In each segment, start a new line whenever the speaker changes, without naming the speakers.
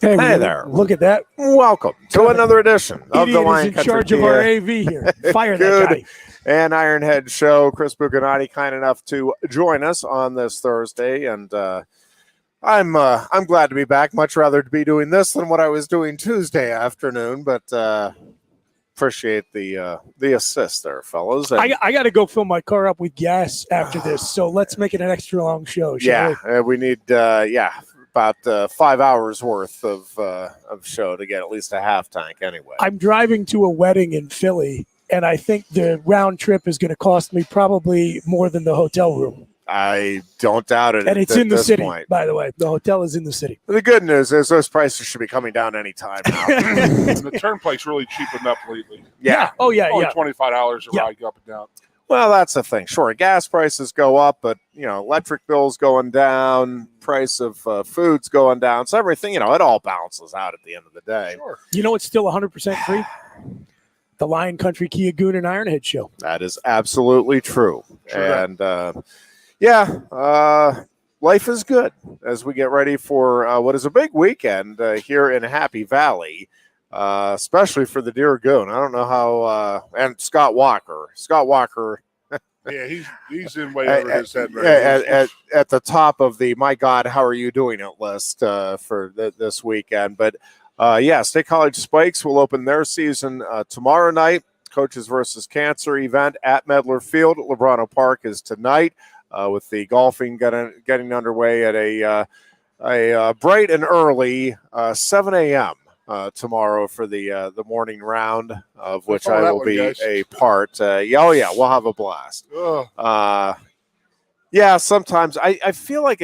Hey there.
Look at that.
Welcome to another edition of the Lion
in
Country
charge of our AV here. Fire that guy.
And Ironhead show. Chris Bucanati kind enough to join us on this Thursday, and I'm glad to be back. Much rather to be doing this than what I was doing Tuesday afternoon, but appreciate the assist there, fellas. And
I got to go fill my car up with gas after this, so let's make it an extra long show.
We need about 5 hours worth of show to get at least a half tank anyway.
I'm driving to a wedding in Philly, and I think the round trip is going to cost me probably more than the hotel room.
I don't doubt it.
And it's in the city,
point.
By the way. The hotel is in the city.
The good news is those prices should be coming down any time now.
The turnpike's really cheapened up lately.
Yeah. Oh, yeah,
Only
yeah.
$25 a ride up and down.
Well, that's the thing. Sure, gas prices go up, but, electric bills going down, price of food's going down. So everything, it all balances out at the end of the day.
Sure.
You know what's still 100% free? The Lion Country Kia Goon and Ironhead show.
That is absolutely true.
Sure.
And, life is good as we get ready for what is a big weekend here in Happy Valley. Especially for the Deer Goon. I don't know how, and Scott Walker.
Yeah, he's in way over his head right
at the top of the "My God, how are you doing it" list for this weekend. But State College Spikes will open their season tomorrow night. Coaches versus Cancer event at Medler Field. Lebrano Park is tonight with the golfing getting underway at a bright and early 7 a.m. Tomorrow for the morning round, of which I will be a part. We'll have a blast. Sometimes I feel like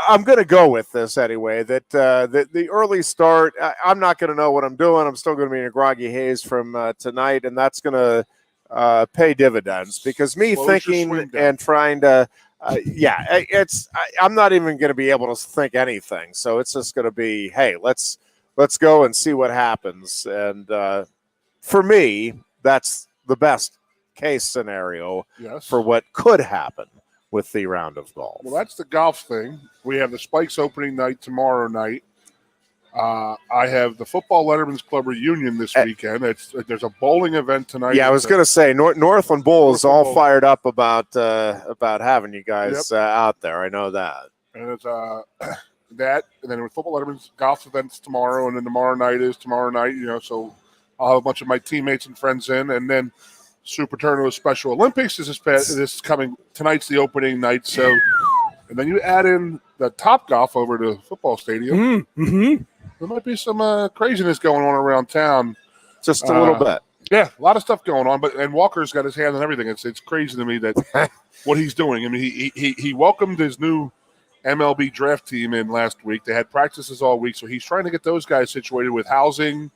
I'm going to go with this anyway, that the early start, I'm not going to know what I'm doing. I'm still going to be in a groggy haze from tonight, and that's going to pay dividends because thinking and trying to I'm not even going to be able to think anything. So it's just going to be, hey, let's go and see what happens. And for me, that's the best case scenario for what could happen with the round of golf.
Well, that's the golf thing. We have the Spikes opening night tomorrow night. I have the Football Letterman's Club reunion this weekend. There's a bowling event tonight.
Yeah, I was going to say Northland Bowl is all fired up about having you guys out there. I know that.
And it's that, and then with Football Letterman's golf events tomorrow, and then tomorrow night. So I'll have a bunch of my teammates and friends in, and then Super Turner Special Olympics is this coming tonight's the opening night. So, and then you add in the Top Golf over to football stadium.
Mm-hmm.
There might be some craziness going on around town.
Just a little bit.
Yeah, a lot of stuff going on. And Walker's got his hand on everything. It's crazy to me that what he's doing. I mean, he welcomed his new MLB draft team in last week. They had practices all week. So he's trying to get those guys situated with housing,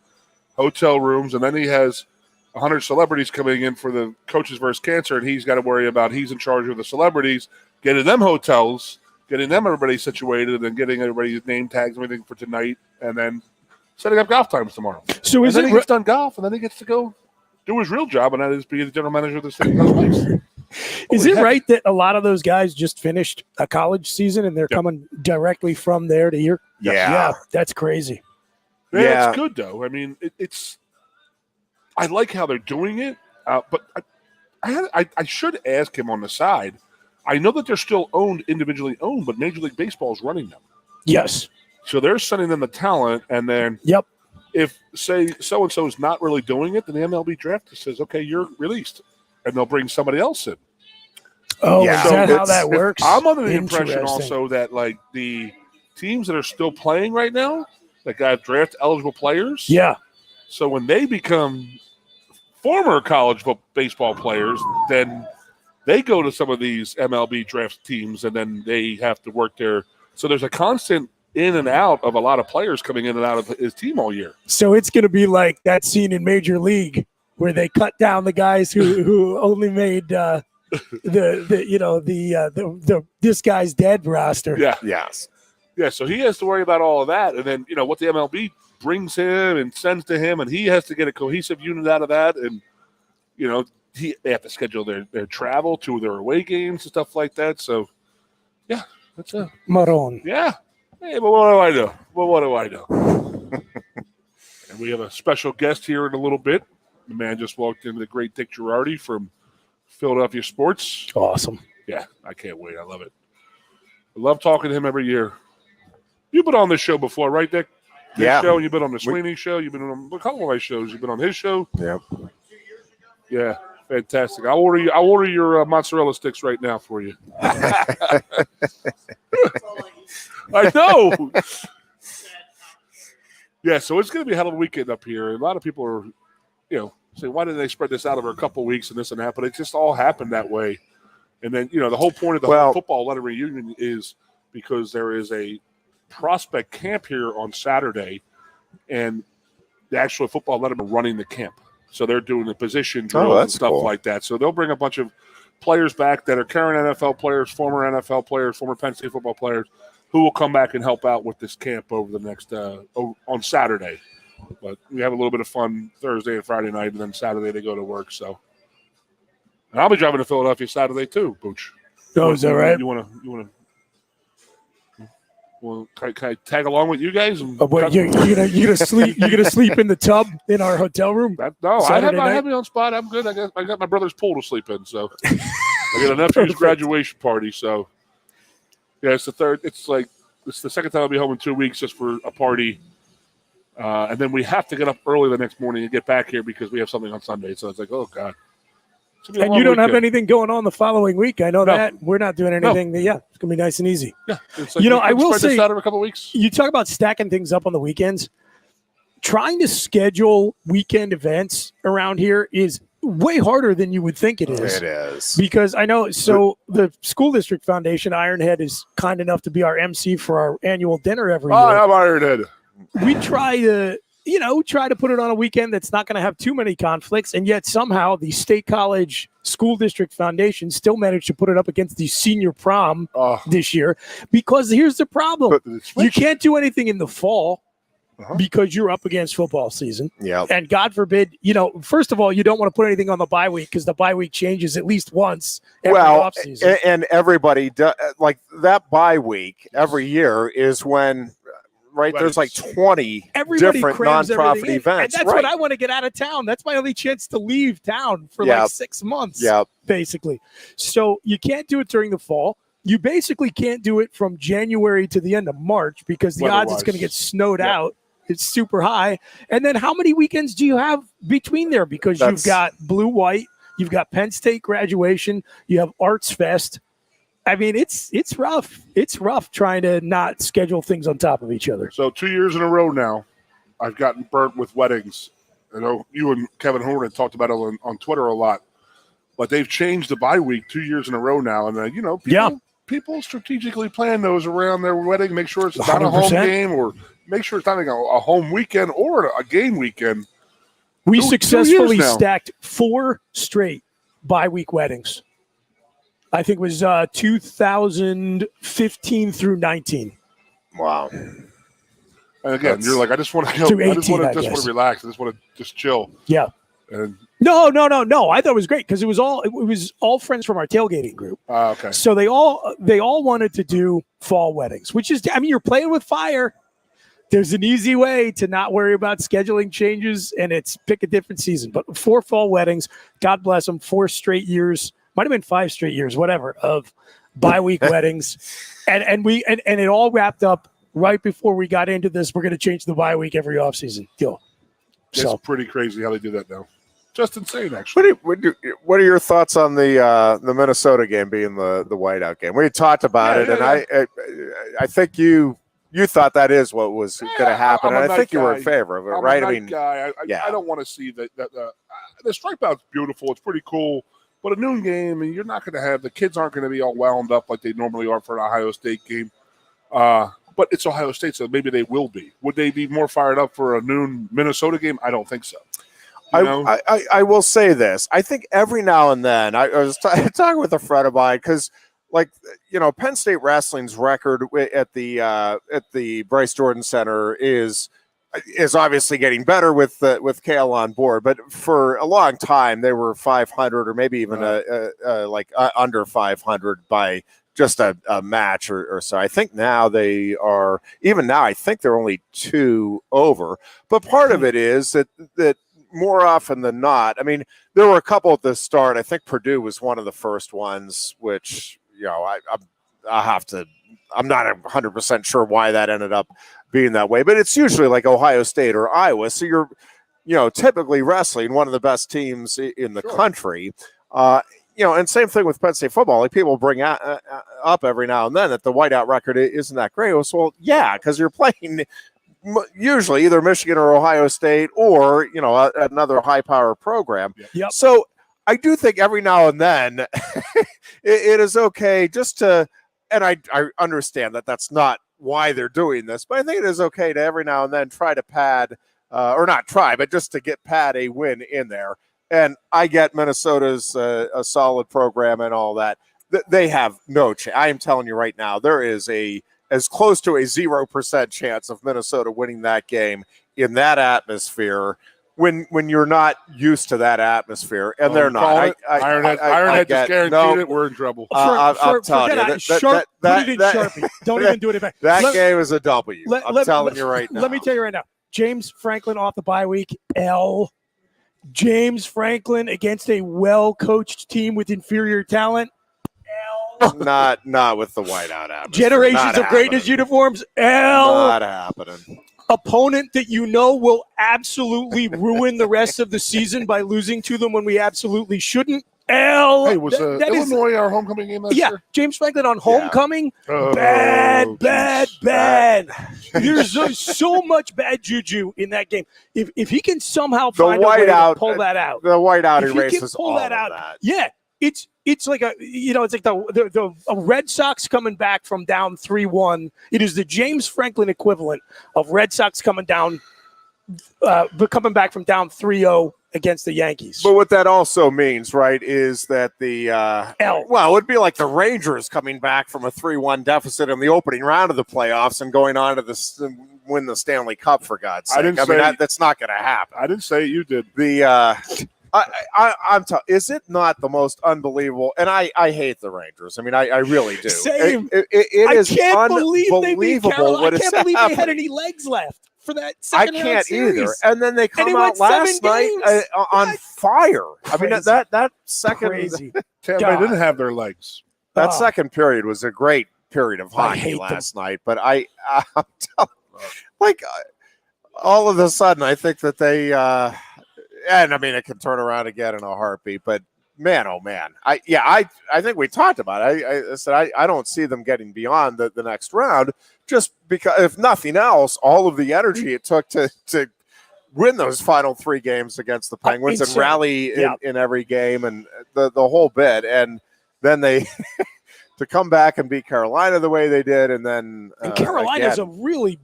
hotel rooms. And then he has 100 celebrities coming in for the Coaches versus Cancer. And he's got to worry about he's in charge of the celebrities, getting them hotels, getting them everybody situated, and getting everybody's name tags and everything for tonight, and then setting up golf times tomorrow.
So
he gets done golf, and then he gets to go do his real job, and that is be the general manager of the State College Spikes.
Is it right that a lot of those guys just finished a college season and they're coming directly from there to here?
Yeah,
that's crazy.
Yeah, it's good though. I mean, it's. I like how they're doing it, but I should ask him on the side. I know that they're still individually owned, but Major League Baseball is running them.
Yes.
So they're sending them the talent, and then if, say, so-and-so is not really doing it, then the MLB draft says, okay, you're released, and they'll bring somebody else in.
Oh, is that how that works?
I'm under the impression also that, like, the teams that are still playing right now, that got draft-eligible players.
Yeah.
So when they become former college baseball players, then – they go to some of these MLB draft teams, and then they have to work there. So there's a constant in and out of a lot of players coming in and out of his team all year.
So it's going to be like that scene in Major League where they cut down the guys who only made this guy's dead roster.
Yeah.
Yes.
Yeah. So he has to worry about all of that, and then what the MLB brings him and sends to him, and he has to get a cohesive unit out of that, and they have to schedule their travel to their away games and stuff like that. So, yeah, that's
Maroon.
Yeah. Hey, but what do I know? Well, what do I know? And we have a special guest here in a little bit. The man just walked in, the great Dick Girardi from Philadelphia Sports.
Awesome.
Yeah, I can't wait. I love it. I love talking to him every year. You've been on this show before, right, Dick? This
Yeah.
show, you've been on the Sweeney show. You've been on a couple of my shows. You've been on his show.
Yep.
Yeah, fantastic. I'll order your mozzarella sticks right now for you. I know. Yeah, so it's going to be a hell of a weekend up here. A lot of people are, saying, why didn't they spread this out over a couple of weeks and this and that? But it just all happened that way. And then, the whole point of the whole football letter reunion is because there is a prospect camp here on Saturday, and the actual football lettermen are running the camp. So they're doing the position drills and stuff like that. So they'll bring a bunch of players back that are current NFL players, former NFL players, former Penn State football players, who will come back and help out with this camp over the next on Saturday. But we have a little bit of fun Thursday and Friday night, and then Saturday they go to work. So, and I'll be driving to Philadelphia Saturday too, Booch.
Oh, is that right?
You want to? Well, can I tag along with you guys?
You're gonna sleep. You're gonna sleep in the tub in our hotel room.
I have me on spot. I'm good. I got my brother's pool to sleep in, so I got a nephew's graduation party. So yeah, it's the third. It's the second time I'll be home in 2 weeks just for a party, and then we have to get up early the next morning and get back here because we have something on Sunday. So it's like, oh god.
And you don't have anything going on the following week. I know that. We're not doing anything. Yeah, it's going to be nice and easy.
Yeah.
I will say,
this out over a couple of weeks.
You talk about stacking things up on the weekends. Trying to schedule weekend events around here is way harder than you would think it is.
It is.
Because I know, the School District Foundation, Ironhead, is kind enough to be our MC for our annual dinner every year.
I'm Ironhead.
We try to put it on a weekend that's not going to have too many conflicts, and yet somehow the State College School District Foundation still managed to put it up against the senior prom this year, because here's the problem. You can't do anything in the fall because you're up against football season.
Yeah.
And God forbid, first of all, you don't want to put anything on the bye week because the bye week changes at least once every offseason.
And everybody does, like that bye week every year is when – right, there's like 20 different nonprofit events.
And that's what I want to get out of town. That's my only chance to leave town for like 6 months, basically. So you can't do it during the fall. You basically can't do it from January to the end of March because the odds it's going to get snowed out. It's super high. And then how many weekends do you have between there? Because you've got Blue-White, you've got Penn State graduation, you have Arts Fest. I mean, it's rough. It's rough trying to not schedule things on top of each other.
So 2 years in a row now, I've gotten burnt with weddings. I know you and Kevin Horn had talked about it on Twitter a lot, but they've changed the bye week 2 years in a row now. And, people strategically plan those around their wedding, make sure it's not 100%. A home game, or make sure it's not a home weekend or a game weekend.
We successfully stacked 4 straight bye week weddings. I think it was 2015 through 19.
Wow.
And again, you're like, I just want to go. I just want to relax. I just want to just chill.
Yeah.
And
No. I thought it was great because it was all friends from our tailgating group.
Okay.
So they all wanted to do fall weddings, which is, you're playing with fire. There's an easy way to not worry about scheduling changes, and it's pick a different season. But 4 fall weddings, God bless them, 4 straight years. Might have been 5 straight years, whatever, of bye-week weddings. And it all wrapped up right before we got into this. We're going to change the bye week every offseason deal.
It's pretty crazy how they do that now. Just insane, actually.
What are your thoughts on the Minnesota game being the whiteout game? We had talked about it, and I think you thought that is what was going to happen, and I think you were in favor of it, right?
I don't want to see that. The strikeout's beautiful. It's pretty cool. But a noon game, and you're not going to have – the kids aren't going to be all wound up like they normally are for an Ohio State game. But it's Ohio State, so maybe they will be. Would they be more fired up for a noon Minnesota game? I don't think so.
I will say this. I think every now and then – I was talking with a friend of mine because, Penn State Wrestling's record at the Bryce Jordan Center is obviously getting better with Kale on board, but for a long time they were 500 or maybe even under 500 by just a match or so. I think now they are, even now, I think they're only 2 over. But part of it is that more often than not, I mean, there were a couple at the start. I think Purdue was one of the first ones, which, I'm not 100% sure why that ended up being that way, but it's usually like Ohio State or Iowa. So you're, typically wrestling one of the best teams in the country. And same thing with Penn State football. Like people bring up every now and then that the whiteout record isn't that great. Well, yeah, because you're playing usually either Michigan or Ohio State or, another high-power program.
Yep.
So I do think every now and then it is okay just to, and I understand that that's not why they're doing this, but I think it is okay to every now and then try to pad, or not try, but just to pad a win in there. And I get Minnesota's a solid program and all that. They have no chance. I am telling you right now, there is as close to a 0% chance of Minnesota winning that game in that atmosphere when you're not used to that atmosphere, and they're not.
Ironhead just guaranteed it. We're in trouble.
I'm telling you.
Put it in Sharpie. Don't even do it back.
That game is a W. I'm telling you right now.
Let me tell you right now. James Franklin off the bye week, L. James Franklin against a well-coached team with inferior talent, L.
Not with the whiteout atmosphere.
Generations of greatness uniforms, L.
Not happening.
Opponent that will absolutely ruin the rest of the season by losing to them when we absolutely shouldn't, L.
Hey, was Illinois our homecoming game last year?
James Franklin on homecoming, bad. There's so much bad juju in that game. If he can somehow find a way to pull that out,
the whiteout erases all of that.
Yeah, it's like it's like the Red Sox coming back from down 3-1. It is the James Franklin equivalent of Red Sox coming back from down 3-0 against the Yankees.
But what that also means, right, is that it would be like the Rangers coming back from a 3-1 deficit in the opening round of the playoffs and going on to win the Stanley Cup, for God's sake. That's not going to happen.
I didn't say it, you did.
Is it not the most unbelievable? And I hate the Rangers. I mean, I really do.
Same.
It is unbelievable
I can't believe they had any legs left for that second round
series. Either. And then they come out
last
night on fire.
Crazy.
I mean, that second
Crazy. They didn't have their legs.
That second period was a great period of hockey last night. But I'm telling all of a sudden, I think that they and I mean, it can turn around again in a heartbeat. But man, oh man, I think we talked about it. I said I don't see them getting beyond the next round, just because, if nothing else, all of the energy it took to win those final 3 games against the Penguins and rally in every game and the whole bit, and then they to come back and beat Carolina the way they did, and then
Carolina's a really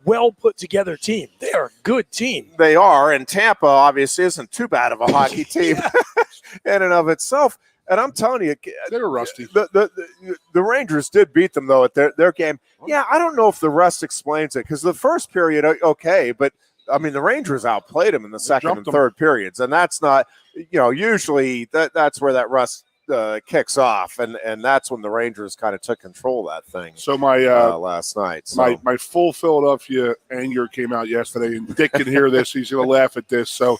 well put together team. They are a good team.
They are, and Tampa obviously isn't too bad of a hockey team in and of itself. And I'm telling you,
they were rusty.
The Rangers did beat them though at their game. Yeah, I don't know if the rest explains it, because the first period, okay, but I mean the Rangers outplayed them in the second and third periods, and that's not, usually that's where that rust kicks off, and that's when the Rangers kind of took control of that thing.
So my
last night,
my full Philadelphia anger came out yesterday, and Dick can hear this. He's going to laugh at this. So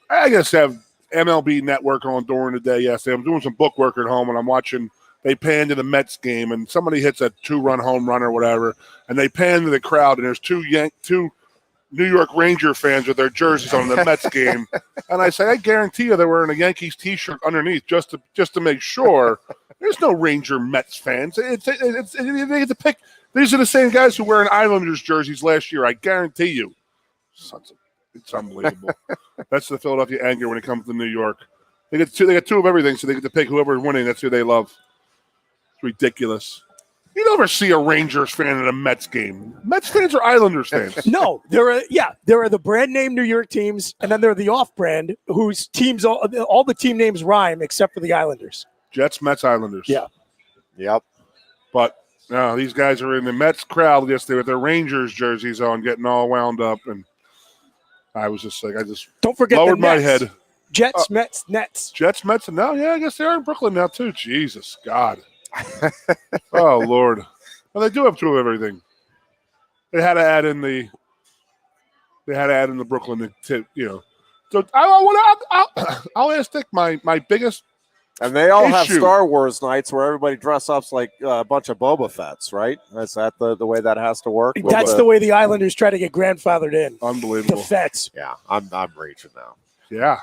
I guess have MLB Network on during the day yesterday. I'm doing some book work at home, and I'm watching. They pan to the Mets game, and somebody hits a 2-run home run or whatever, and they pan to the crowd, and there's two New York Ranger fans with their jerseys on the Mets game, and I say, I guarantee you they're wearing a Yankees T-shirt underneath just to make sure. There's no Ranger Mets fans. They get to pick. These are the same guys who were in Islanders jerseys last year. I guarantee you. It's unbelievable. That's the Philadelphia anger when it comes to New York. They get two of everything, so they get to pick whoever's winning. That's who they love. It's ridiculous. You never see a Rangers fan at a Mets game. Mets fans are Islanders fans.
No, there are the brand name New York teams, and then there are the off-brand whose teams all the team names rhyme except for the Islanders.
Jets, Mets, Islanders.
Yeah.
Yep.
But no, these guys are in the Mets crowd yesterday with their Rangers jerseys on, getting all wound up, and I was just like,
don't forget
lowered
the
my
Nets.
head.
Jets, Mets, Nets.
Jets, Mets, and now, yeah, I guess they are in Brooklyn now too. Jesus, God. Oh, Lord. Well, they do have two of everything. They had to add in the Brooklyn, So I'll ask Dick my biggest.
And they all have
issue.
Star Wars nights where everybody dress up like a bunch of Boba Fett's, right? Is that the way that has to work?
That's the way the Islanders try to get grandfathered in.
Unbelievable.
The Fets.
Yeah, I'm reaching now.
Yeah.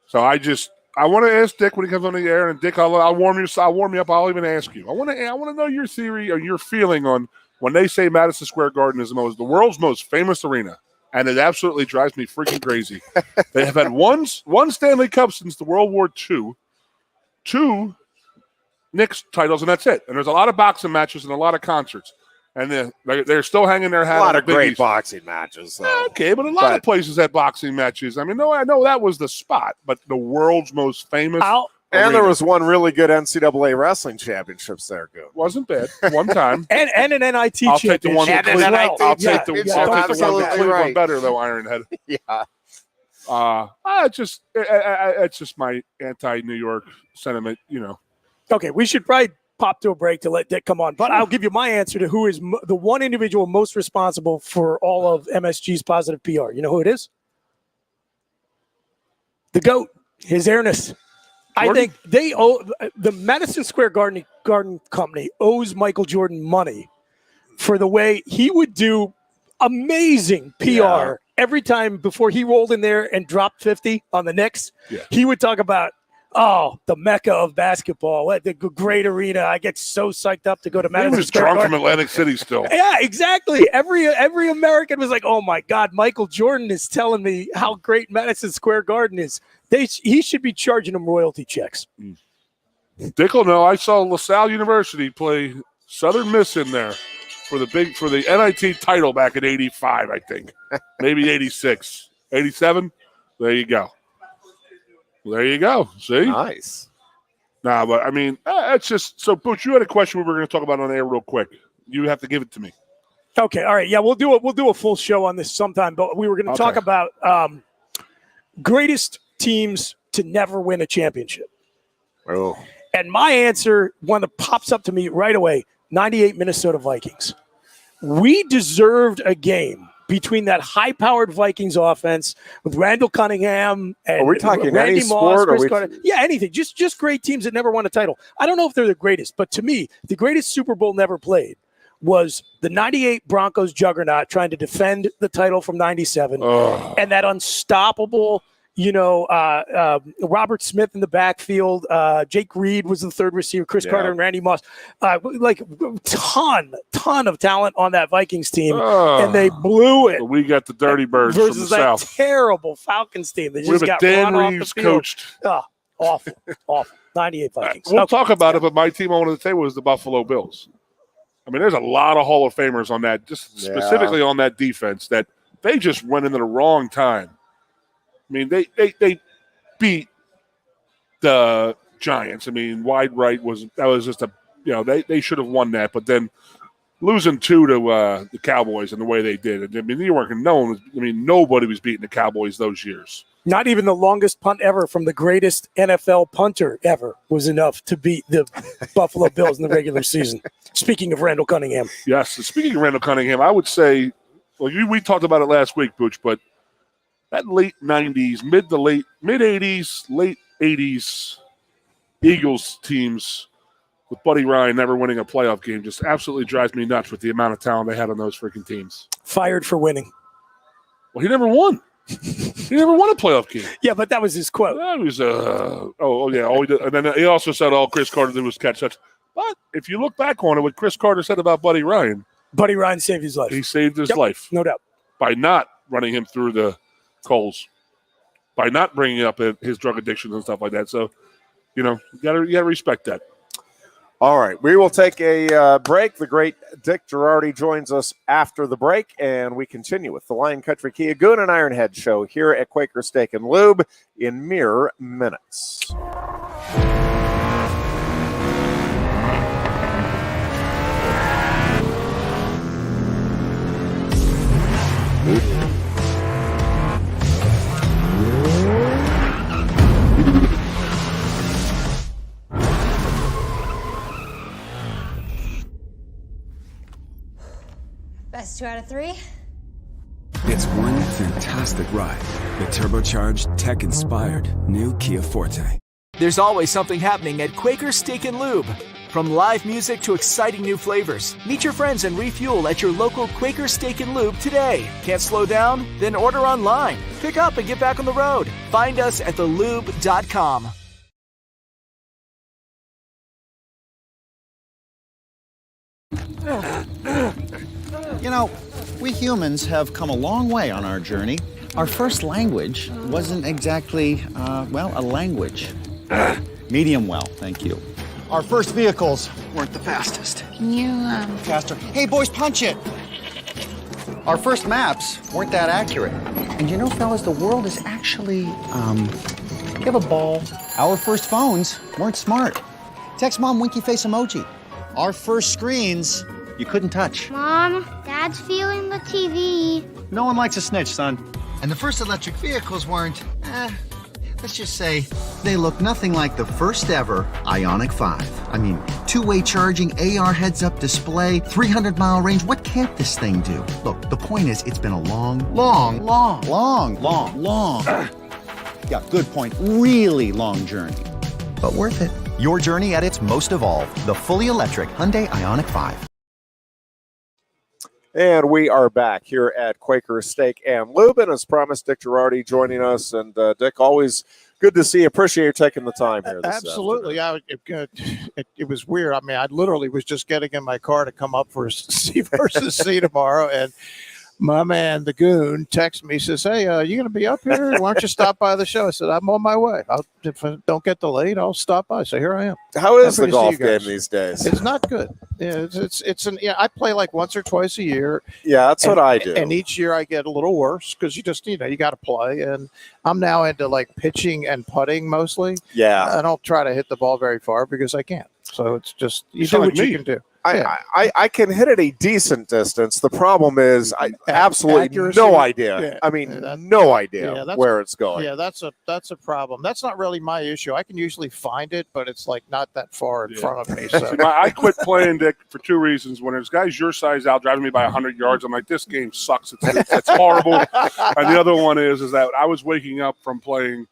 So I want to ask Dick when he comes on the air, and Dick, I'll warm you up. I'll even ask you. I want to know your theory or your feeling on when they say Madison Square Garden is the world's most famous arena, and it absolutely drives me freaking crazy. They have had one Stanley Cup since the World War II, 2 Knicks titles, and that's it. And there's a lot of boxing matches and a lot of concerts, and they're still hanging their hat.
A lot
on
of great boxing matches, though.
Okay, but a lot of places had boxing matches. I mean, no, I know that was the spot, but the world's most famous.
And there was one really good NCAA wrestling championships there, Goon.
Wasn't bad. One time.
and an NIT
I'll take the one
championship.
I'll take the
absolutely
one Cleveland
right.
better, though, Ironhead.
Yeah.
It's just my anti-New York sentiment,
Okay, we should probably pop to a break to let Dick come on. But I'll give you my answer to who is the one individual most responsible for all of MSG's positive PR. You know who it is? The GOAT, His Airness. I think they owe the Madison Square Garden Company owes Michael Jordan money for the way he would do amazing PR every time before he rolled in there and dropped 50 on the Knicks. Yeah. He would talk about, the mecca of basketball, the great arena. I get so psyched up to go to Madison Square Garden.
He was drunk from Atlantic City still.
Yeah, exactly. Every American was like, oh, my God, Michael Jordan is telling me how great Madison Square Garden is. He should be charging them royalty checks.
Dick will know. I saw LaSalle University play Southern Miss in there for the NIT title back in 85, I think. Maybe 86. 87? There you go. There you go. See?
Nice.
Nah, but I mean, it's just so. Butch, you had a question we were going to talk about on air real quick. You have to give it to me.
Okay. All right. Yeah, we'll do a full show on this sometime. But we were going to talk about greatest teams to never win a championship.
Oh.
And my answer, one that pops up to me right away: 98 Minnesota Vikings. We deserved a game between that high-powered Vikings offense with Randall Cunningham and
are we talking
Randy
any
Moss,
sport,
Chris Carter. Yeah, anything. Just great teams that never won a title. I don't know if they're the greatest, but to me, the greatest Super Bowl never played was the 98 Broncos juggernaut trying to defend the title from 97 and that unstoppable Robert Smith in the backfield. Jake Reed was the third receiver. Chris Carter and Randy Moss. Ton of talent on that Vikings team, and they blew it.
We got the Dirty Birds
versus
from the
that
South.
Terrible Falcons team. They just got
Dan
run
Reeves
off the field.
coached.
Awful. 98 Vikings.
We'll talk about it, but my team I wanted to say was the Buffalo Bills. I mean, there's a lot of Hall of Famers on that, just specifically on that defense, that they just went into the wrong time. I mean, they beat the Giants. I mean, wide right was just they should have won that, but then losing 2 to the Cowboys and the way they did. I mean, you weren't known. I mean, nobody was beating the Cowboys those years.
Not even the longest punt ever from the greatest NFL punter ever was enough to beat the Buffalo Bills in the regular season. Speaking of Randall Cunningham.
Yes, speaking of Randall Cunningham, I would say, well, we talked about it last week, Butch, but that late 90s, mid 80s, late 80s Eagles teams with Buddy Ryan never winning a playoff game just absolutely drives me nuts with the amount of talent they had on those freaking teams.
Fired for winning.
Well, he never won. He never won a playoff game.
Yeah, but that was his quote.
That was all he did. And then he also said all Chris Carter did was catch touch. But if you look back on it, what Chris Carter said about Buddy Ryan
saved his life.
He saved his life.
No doubt.
By not running him through the coals, by not bringing up his drug addiction and stuff like that. So, you gotta respect that.
All right, we will take a break. The great Dick Girardi joins us after the break, and we continue with the Lion Country Kia Goon and Ironhead show here at Quaker Steak and Lube in mere minutes.
2 out of 3.
It's one fantastic ride. The turbocharged, tech-inspired new Kia Forte.
There's always something happening at Quaker Steak Lube. From live music to exciting new flavors, meet your friends and refuel at your local Quaker Steak Lube today. Can't slow down? Then order online. Pick up and get back on the road. Find us at thelube.com.
You know, we humans have come a long way on our journey. Our first language wasn't exactly, a language. Medium well, thank you. Our first vehicles weren't the fastest.
Can you,
Faster. Hey, boys, punch it! Our first maps weren't that accurate. And you know, fellas, the world is actually, you have a ball. Our first phones weren't smart. Text mom winky face emoji. Our first screens, you couldn't touch.
Mom, Dad's feeling the TV.
No one likes a snitch, son. And the first electric vehicles weren't, let's just say, they look nothing like the first ever Ioniq 5. I mean, two-way charging, AR heads-up display, 300-mile range. What can't this thing do? Look, the point is, it's been a long, yeah, good point, really long journey. But worth it. Your journey at its most evolved. The fully electric Hyundai Ioniq 5.
And we are back here at Quaker Steak and Lube. And as promised, Dick Girardi joining us. And Dick, always good to see you. Appreciate you taking the time here.
Absolutely. It was weird. I mean, I literally was just getting in my car to come up for C versus C tomorrow. And my man, the Goon, texted me, says, hey, you going to be up here? Why don't you stop by the show? I said, I'm on my way. If I don't get delayed, I'll stop by. So here I am.
How is the golf game these days?
It's not good. Yeah, I play like once or twice a year.
Yeah, that's what I do.
And each year I get a little worse because you just, you got to play. And I'm now into like pitching and putting mostly.
Yeah.
I don't try to hit the ball very far because I can't. So it's just, you do what you can do.
I can hit it a decent distance. The problem is I absolutely
accuracy,
no idea.
Yeah,
I mean, no idea where it's going.
Yeah, that's a problem. That's not really my issue. I can usually find it, but it's like not that far in front of me. So.
I quit playing, Dick, for two reasons. When there's guys your size out driving me by 100 yards, I'm like, this game sucks. It's horrible. And the other one is that I was waking up from playing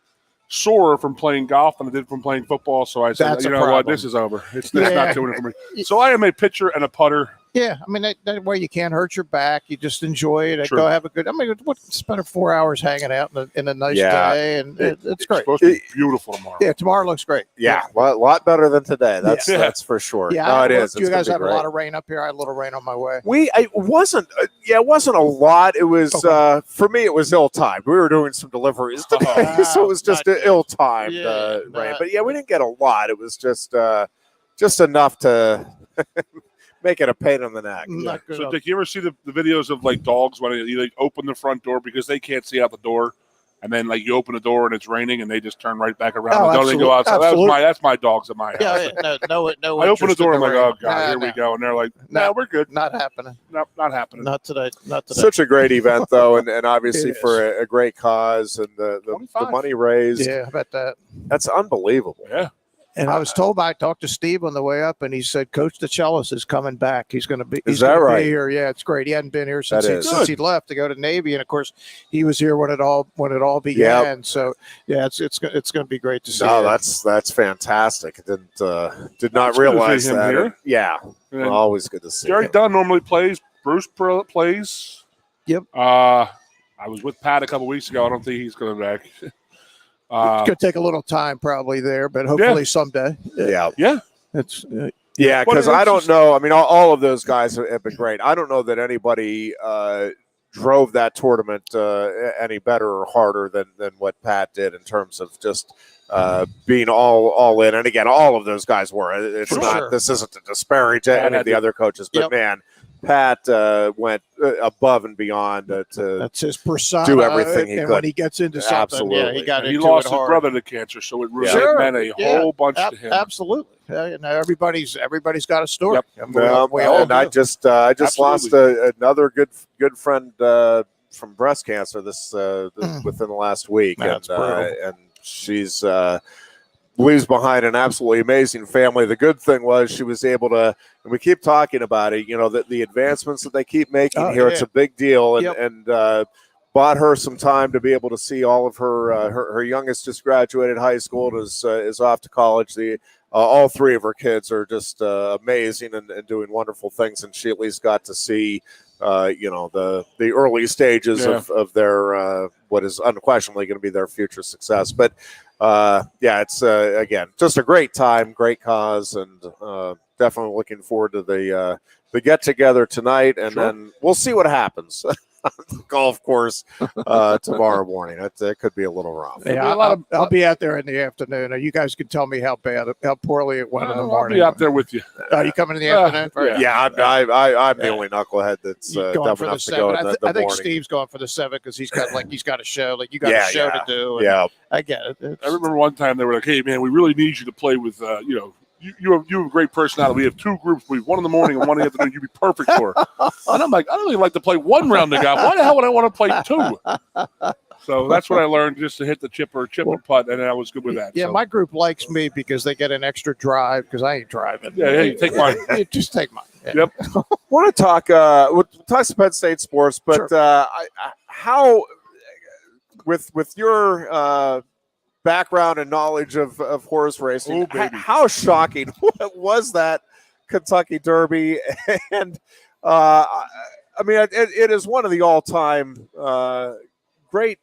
sore from playing golf than I did from playing football. So I said, you know what, this is over. It's not doing it for me. So I am a pitcher and a putter.
Yeah, I mean, that way you can't hurt your back. You just enjoy it.
True.
Go have a good – I mean, spend 4 hours hanging out in a nice day, and it's great.
Supposed to be beautiful tomorrow.
Yeah, tomorrow looks great.
Yeah, well, a lot better than today. That's for sure.
Yeah,
no, it is.
You guys have a lot of rain up here. I had a little rain on my way.
It wasn't a lot. It was for me. It was ill-timed. We were doing some deliveries today, so it was just ill-timed rain. But yeah, we didn't get a lot. It was just enough to make it a pain in the neck.
So, Dick, you ever see the videos of like dogs when you like open the front door because they can't see out the door, and then like you open the door and it's raining and they just turn right back around and don't go outside? That's my dogs at my house.
Yeah, no.
I open the door and I'm like, oh god, here we go, and they're like, no, we're good.
Not happening.
Not happening.
Not today.
Such a great event though, and obviously for a great cause, and the money raised.
Yeah, how about that?
That's unbelievable.
Yeah.
And I was told I talked to Steve on the way up, and he said Coach DeChellis is coming back. He's going to be.
Is that right?
Be here. Yeah, it's great. He hadn't been here since he left to go to Navy, and of course he was here when it all began. Yep. So yeah, it's going to be great to see.
No, that's fantastic. Did not realize that.
Here.
Yeah, always good to see.
Jerry Dunn normally plays. Bruce plays.
Yep.
I was with Pat a couple weeks ago. I don't think he's coming back.
It's going to take a little time probably there, but hopefully someday.
Yeah.
It's
because I don't know. I mean, all of those guys have been great. I don't know that anybody drove that tournament any better or harder than what Pat did in terms of just being all in. And again, all of those guys were. It's not. This isn't to disparage any of the other coaches, but man. Pat went above and beyond
that's his persona.
Do everything he could.
When he gets into something,
he lost his brother to cancer, so it really meant a whole bunch to him.
Absolutely. Everybody's got a story.
Yep. I just lost another good friend from breast cancer this within the last week, and she's leaves behind an absolutely amazing family. The good thing was she was able to, and we keep talking about it, the advancements that they keep making here. It's a big deal, and bought her some time to be able to see all of her youngest just graduated high school and is off to college. All three of her kids are just amazing and doing wonderful things, and she at least got to see the early stages of their what is unquestionably going to be their future success. But it's again just a great time, great cause, and definitely looking forward to the get together tonight, and then we'll see what happens. Golf course tomorrow morning. It could be a little rough.
Yeah, I'll be out there in the afternoon. You guys can tell me how poorly it went in the morning.
I'll be out there with you.
Are you coming in the afternoon?
I'm the only knucklehead that's dumb enough to go in the
I think
morning.
Steve's going for the 7 because he's got a show. Like you got a show to do. I get it.
I remember one time they were like, "Hey, man, we really need you to play with You have a great personality. We have 2 groups. We have one in the morning and one in the afternoon. You'd be perfect for it." And I'm like, I don't really like to play one round of golf. Why the hell would I want to play 2? So that's what I learned, just to hit the chip and putt, and I was good with that.
Yeah,
so.
My group likes me because they get an extra drive because I ain't driving.
Yeah, you take mine.
Just take mine. Yeah.
Yep.
Want to talk? We'll talk some Penn State sports, but how with your background and knowledge of horse racing, how shocking was that Kentucky Derby? And it is one of the all-time great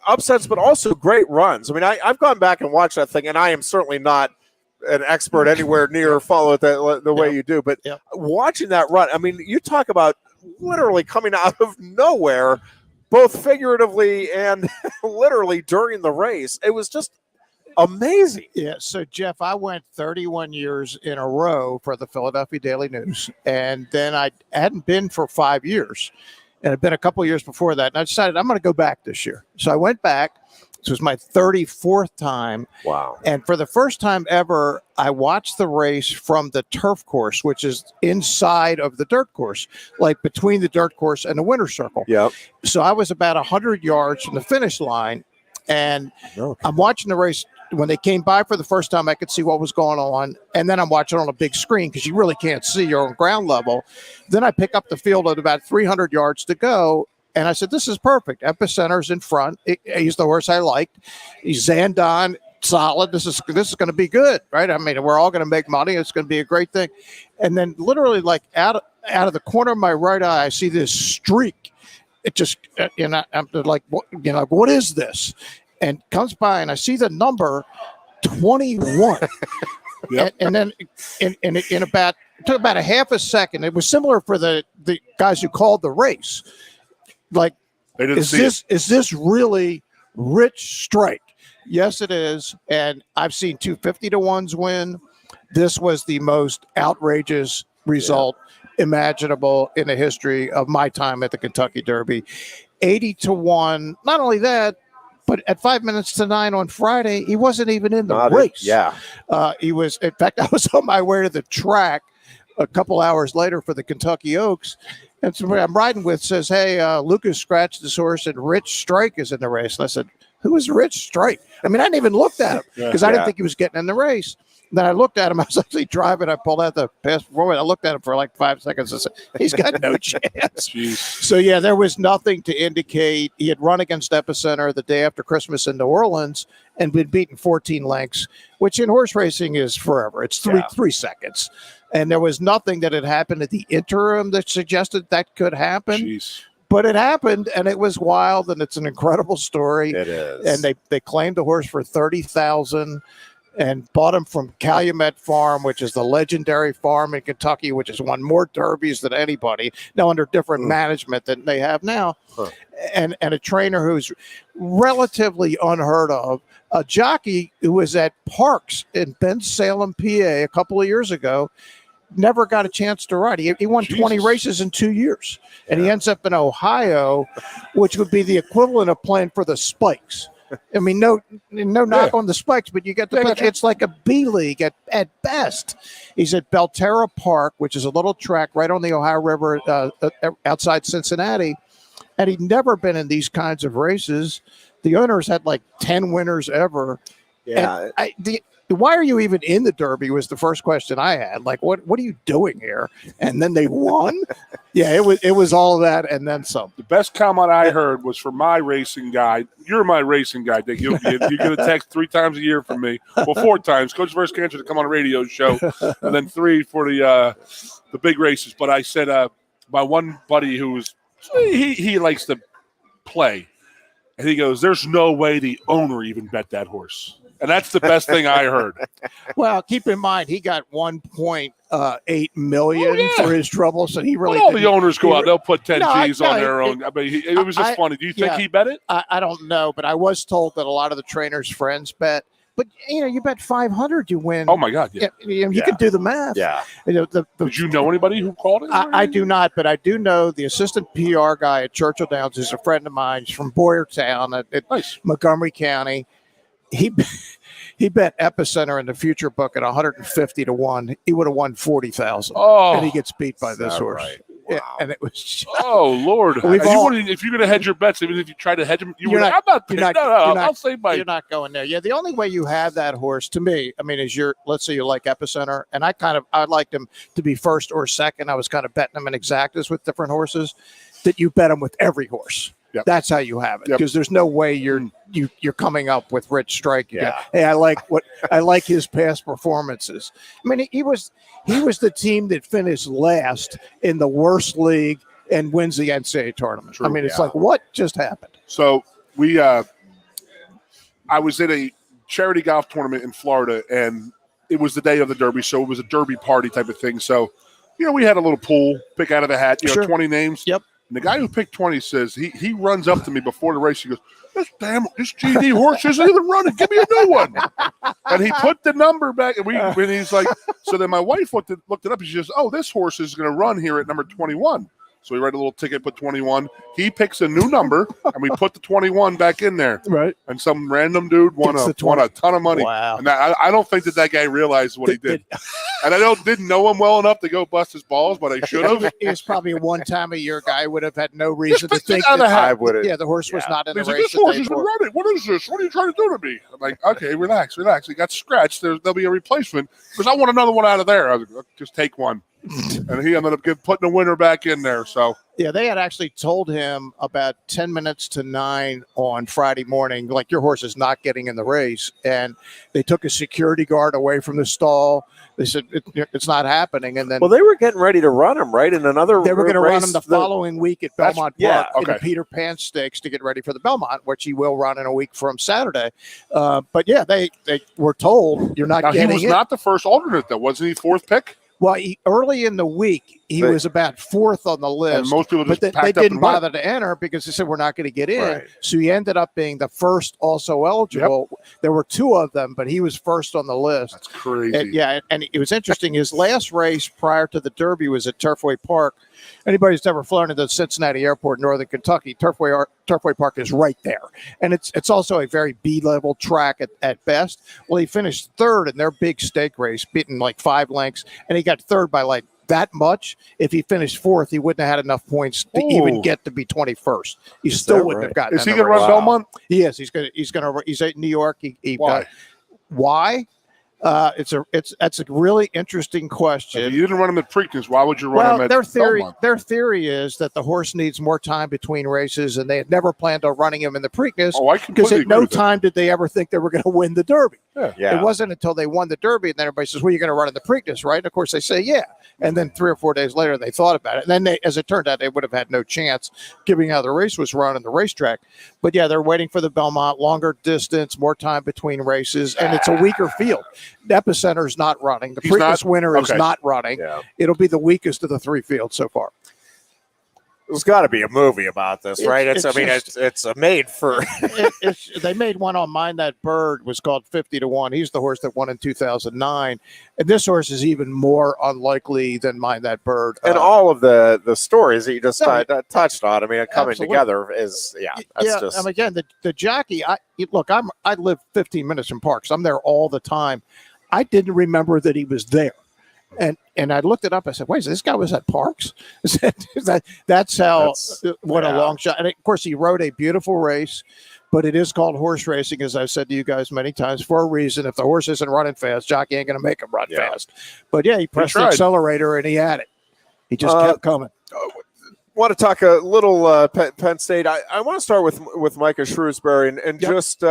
upsets, but also great runs. I've gone back and watched that thing, and I am certainly not an expert anywhere near follow it the way you do, but watching that run, you talk about literally coming out of nowhere, both figuratively and literally during the race. It was just amazing.
Yeah. So, Jeff, I went 31 years in a row for the Philadelphia Daily News, and then I hadn't been for 5 years, and it'd been a couple of years before that, and I decided I'm going to go back this year. So I went back. This was my 34th time.
Wow.
And for the first time ever, I watched the race from the turf course, which is inside of the dirt course, like between the dirt course and the winner's circle.
Yep.
So I was about 100 yards from the finish line, and I'm watching the race. When they came by for the first time, I could see what was going on, and then I'm watching on a big screen because you really can't see. You're on ground level. Then I pick up the field at about 300 yards to go, and I said, this is perfect. Epicenter's in front. He's the horse I liked. He's Zandon, solid. This is going to be good, right? We're all going to make money. It's going to be a great thing. And then literally, like out of the corner of my right eye, I see this streak. It just, I'm like, what is this? And comes by, and I see the number 21.
Yep.
And then in about, it took about a half a second. It was similar for the guys who called the race. Like, is this really Rich Strike? Yes, it is. And I've seen 250 to 1s win. This was the most outrageous result imaginable in the history of my time at the Kentucky Derby. 80 to 1. Not only that, but at 5 minutes to 9 on Friday, he wasn't even in the race. He was. In fact, I was on my way to the track a couple hours later for the Kentucky Oaks, and somebody I'm riding with says, "Hey, Lucas scratched his horse, and Rich Strike is in the race." And I said, "Who is Rich Strike?" I didn't even look at him because I didn't think he was getting in the race. And then I looked at him. I was actually driving. I pulled out the passport forward. I looked at him for like 5 seconds. I said, he's got no chance. So, there was nothing to indicate. He had run against Epicenter the day after Christmas in New Orleans and been beaten 14 lengths, which in horse racing is forever. It's 3 seconds. And there was nothing that had happened at the interim that suggested that could happen. But it happened, and it was wild, and it's an incredible story.
It is.
And they claimed the horse for $30,000. And bought him from Calumet Farm, which is the legendary farm in Kentucky, which has won more derbies than anybody, now under different management than they have now. And a trainer who's relatively unheard of, a jockey who was at Parks in Bensalem, PA, a couple of years ago, never got a chance to ride. He won 20 races in 2 years, and he ends up in Ohio, which would be the equivalent of playing for the Spikes. No knock on the Spikes, but you get the picture. It's like a B league at best. He's at Belterra Park, which is a little track right on the Ohio River outside Cincinnati, and he'd never been in these kinds of races. The owners had like 10 winners ever.
Yeah.
Why are you even in the Derby was the first question I had. Like, what are you doing here? And then they won. Yeah, it was all of that and then some.
The best comment I heard was from my racing guy. You're my racing guy, Dick. You get a text 3 times a year from me. Well, 4 times. Coach vs. Cancer to come on a radio show, and then 3 for the big races. But I said, my one buddy he likes to play, and he goes, "There's no way the owner even bet that horse." And that's the best thing I heard.
Well, keep in mind, he got $1.8 million for his trouble, so he really.
Well, all the owners go out; they'll put 10 G's on their own. I mean, it was just funny. Do you think he bet it?
I don't know, but I was told that a lot of the trainers' friends bet. But you bet 500, you win.
Oh my God! Yeah,
you can do the math.
Yeah.
Did you know anybody who called it?
I do not, but I do know the assistant PR guy at Churchill Downs is a friend of mine. He's from Boyertown at Montgomery County. He bet Epicenter in the future book at 150 to 1. He would have won 40,000.
Oh,
and he gets beat by this horse.
Right?
Wow. Yeah, and it was.
Oh Lord! If you're going to hedge your bets, even if you try to hedge them, I'll say by.
You're not going there. Yeah, the only way you have that horse, to me, I mean, is let's say you like Epicenter, and I liked him to be first or second. I was kind of betting him in exactas with different horses. That you bet him with every horse.
Yep.
That's how you have it, because there's no way you're coming up with Rich Strike.
Yeah.
Hey, I like his past performances. I mean, he was the team that finished last in the worst league and wins the NCAA tournament.
True,
I mean, it's like, what just happened?
So I was at a charity golf tournament in Florida, and it was the day of the Derby, so it was a Derby party type of thing. So, we had a little pool, pick out of the hat, 20 names.
Yep.
And the guy who picked 20 says, he runs up to me before the race. He goes, this GD horse isn't even running. Give me a new one. And he put the number back. And he's like, so then my wife looked it up. And she says, oh, this horse is going to run here at number 21. So we write a little ticket, put 21. He picks a new number, and we put the 21 back in there.
Right.
And some random dude won a ton of money.
Wow.
And I don't think that guy realized what he did. And I didn't know him well enough to go bust his balls, but I should have.
He was probably a one-time-a-year guy. Would have had no reason to think
that
I would have.
Yeah, the horse was not in the race.
This horse isn't running. What is this? What are you trying to do to me? I'm like, okay, relax. He got scratched. There'll be a replacement because I want another one out of there. I was like, just take one. And he ended up putting the winner back in there. So
yeah, they had actually told him about 10 minutes to 9 on Friday morning, like, your horse is not getting in the race. And they took a security guard away from the stall. They said it's not happening. And then,
well, they were getting ready to run him right in another.
They were going to run him the following week at Belmont Park in
okay.
the Peter Pan Stakes to get ready for the Belmont, which he will run in a week from Saturday. But yeah, they were told you're not getting it.
He was not the first alternate, though, wasn't he? 4th pick.
Well, early in the week, he was about 4th on the list.
And most people just
but they didn't bother to enter because they said, we're not going to get in.
Right.
So he ended up being the first also eligible. Yep. There were 2 of them, but he was first on the list.
That's crazy.
And it was interesting. His last race prior to the Derby was at Turfway Park. Anybody who's ever flown into Cincinnati Airport, Northern Kentucky, Turfway Park is right there. And it's also a very B-level track at best. Well, he finished 3rd in their big stake race, beaten like 5 lengths, and he got 3rd by like that much. If he finished 4th, he wouldn't have had enough points to even get to be 21st. He still wouldn't have gotten.
Is he going to run Belmont?
He is. He's at New York. Why? That's a really interesting question.
If you didn't run him at Preakness, why would you run him at Belmont?
Their theory is that the horse needs more time between races, and they had never planned on running him in the Preakness because at no time did they ever think they were going to win the Derby.
Yeah.
It wasn't until they won the Derby, and then everybody says, well, you're going to run in the Preakness, right? And of course, they say, yeah. And then 3 or 4 days later, they thought about it. And then, as it turned out, they would have had no chance, given how the race was run in the racetrack. But, yeah, they're waiting for the Belmont, longer distance, more time between races, and it's a weaker field. The Epicenter's not running. The Preakness winner is not running. Yeah. It'll be the weakest of the 3 fields so far.
There's got to be a movie about this, right? It's made for.
They made one on Mind That Bird. Was called 50 to 1. He's the horse that won in 2009, and this horse is even more unlikely than Mind That Bird.
And all of the stories that you just touched on. I mean, coming together is just.
And again, the jockey. I live 15 minutes from Parks. I'm there all the time. I didn't remember that he was there. And I looked it up. I said, wait, this guy was at Parks? That's how, what a long shot. And of course, he rode a beautiful race, but it is called horse racing, as I've said to you guys many times, for a reason. If the horse isn't running fast, jockey ain't going to make him run fast. But yeah, he pressed the accelerator and he had it. He just kept coming.
Want to talk a little Penn State. I want to start with Micah Shrewsbury and just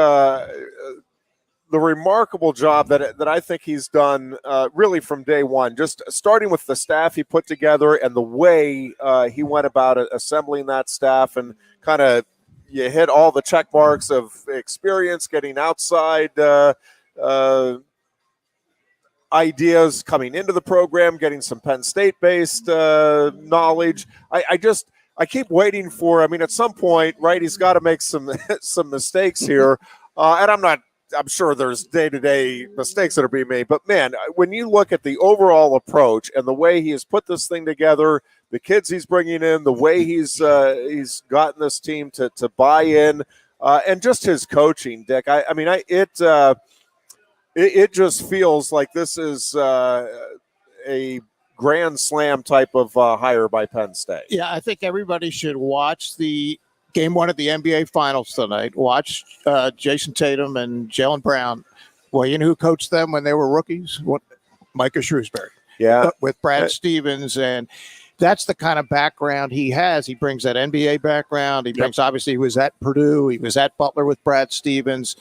the remarkable job that I think he's done really from day one, just starting with the staff he put together and the way he went about assembling that staff, and kind of you hit all the check marks of experience, getting outside ideas coming into the program, getting some Penn State-based knowledge. I keep waiting for, at some point, right, he's got to make some mistakes here. And I'm sure there's day-to-day mistakes that are being made. But, man, when you look at the overall approach and the way he has put this thing together, the kids he's bringing in, the way he's gotten this team to buy in, and just his coaching, Dick, it just feels like this is a grand slam type of hire by Penn State.
Yeah, I think everybody should watch the Game 1 of the NBA Finals tonight. Watch Jason Tatum and Jaylen Brown. Well, you know who coached them when they were rookies? Micah Shrewsbury.
Yeah.
With Brad Stevens. And that's the kind of background he has. He brings that NBA background. He brings, obviously, he was at Purdue. He was at Butler with Brad Stevens.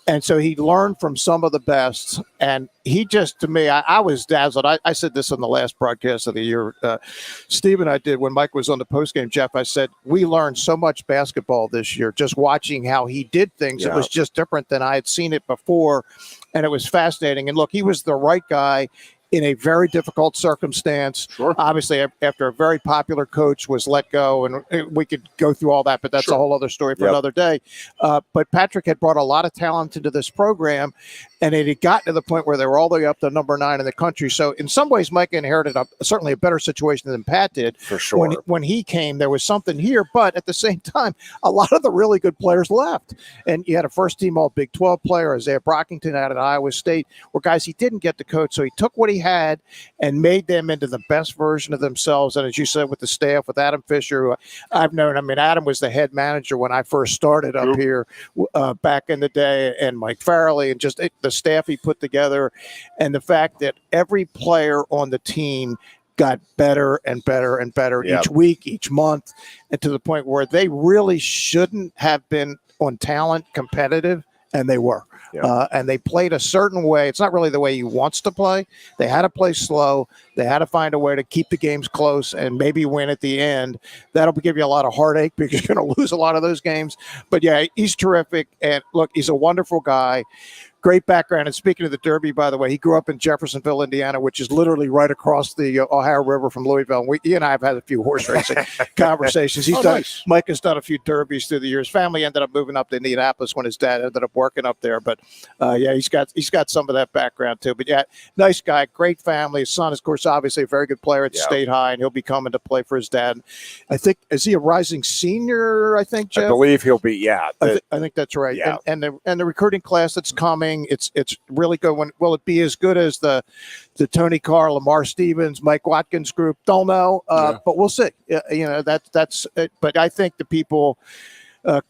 And so he learned from some of the best. And he just, to me, I was dazzled. I said this on the last broadcast of the year. Steve and I did when Mike was on the postgame, Jeff. I said, we learned so much basketball this year just watching how he did things. It was just different than I had seen it before. And it was fascinating. And look, he was the right guy in a very difficult circumstance.
Sure.
Obviously, after a very popular coach was let go, and we could go through all that, but that's a whole other story for another day. But Patrick had brought a lot of talent into this program, and it had gotten to the point where they were all the way up to number 9 in the country. So in some ways, Mike inherited certainly a better situation than Pat did.
For sure.
When he came, there was something here, but at the same time, a lot of the really good players left. And you had a first-team All-Big 12 player, Isaiah Brockington out at Iowa State, were guys he didn't get to coach. So he took what he had and made them into the best version of themselves. And as you said, with the staff, with Adam Fisher, who I've known, Adam was the head manager when I first started up here back in the day, and Mike Farrelly, and just the staff he put together, and the fact that every player on the team got better and better and better each week, each month, and to the point where they really shouldn't have been on talent competitive, and they were. And they played a certain way. It's not really the way he wants to play. They had to play slow. They had to find a way to keep the games close and maybe win at the end. That'll give you a lot of heartache because you're going to lose a lot of those games. But, yeah, he's terrific. And, look, he's a wonderful guy. Great background. And speaking of the Derby, by the way, he grew up in Jeffersonville, Indiana, which is literally right across the Ohio River from Louisville. And he and I have had a few horse racing conversations. Mike has done a few Derbies through the years. Family ended up moving up to Indianapolis when his dad ended up working up there. But he's got some of that background too. But yeah, nice guy, great family. His son, of course, obviously a very good player at State High, and he'll be coming to play for his dad. I think, is he a rising senior? I think, Jeff?
I believe he'll be. Yeah,
I think that's right. Yeah. And the recruiting class that's coming. It's really good. Will it be as good as the Tony Carr, Lamar Stevens, Mike Watkins group? Don't know, but we'll see. That's. But I think the people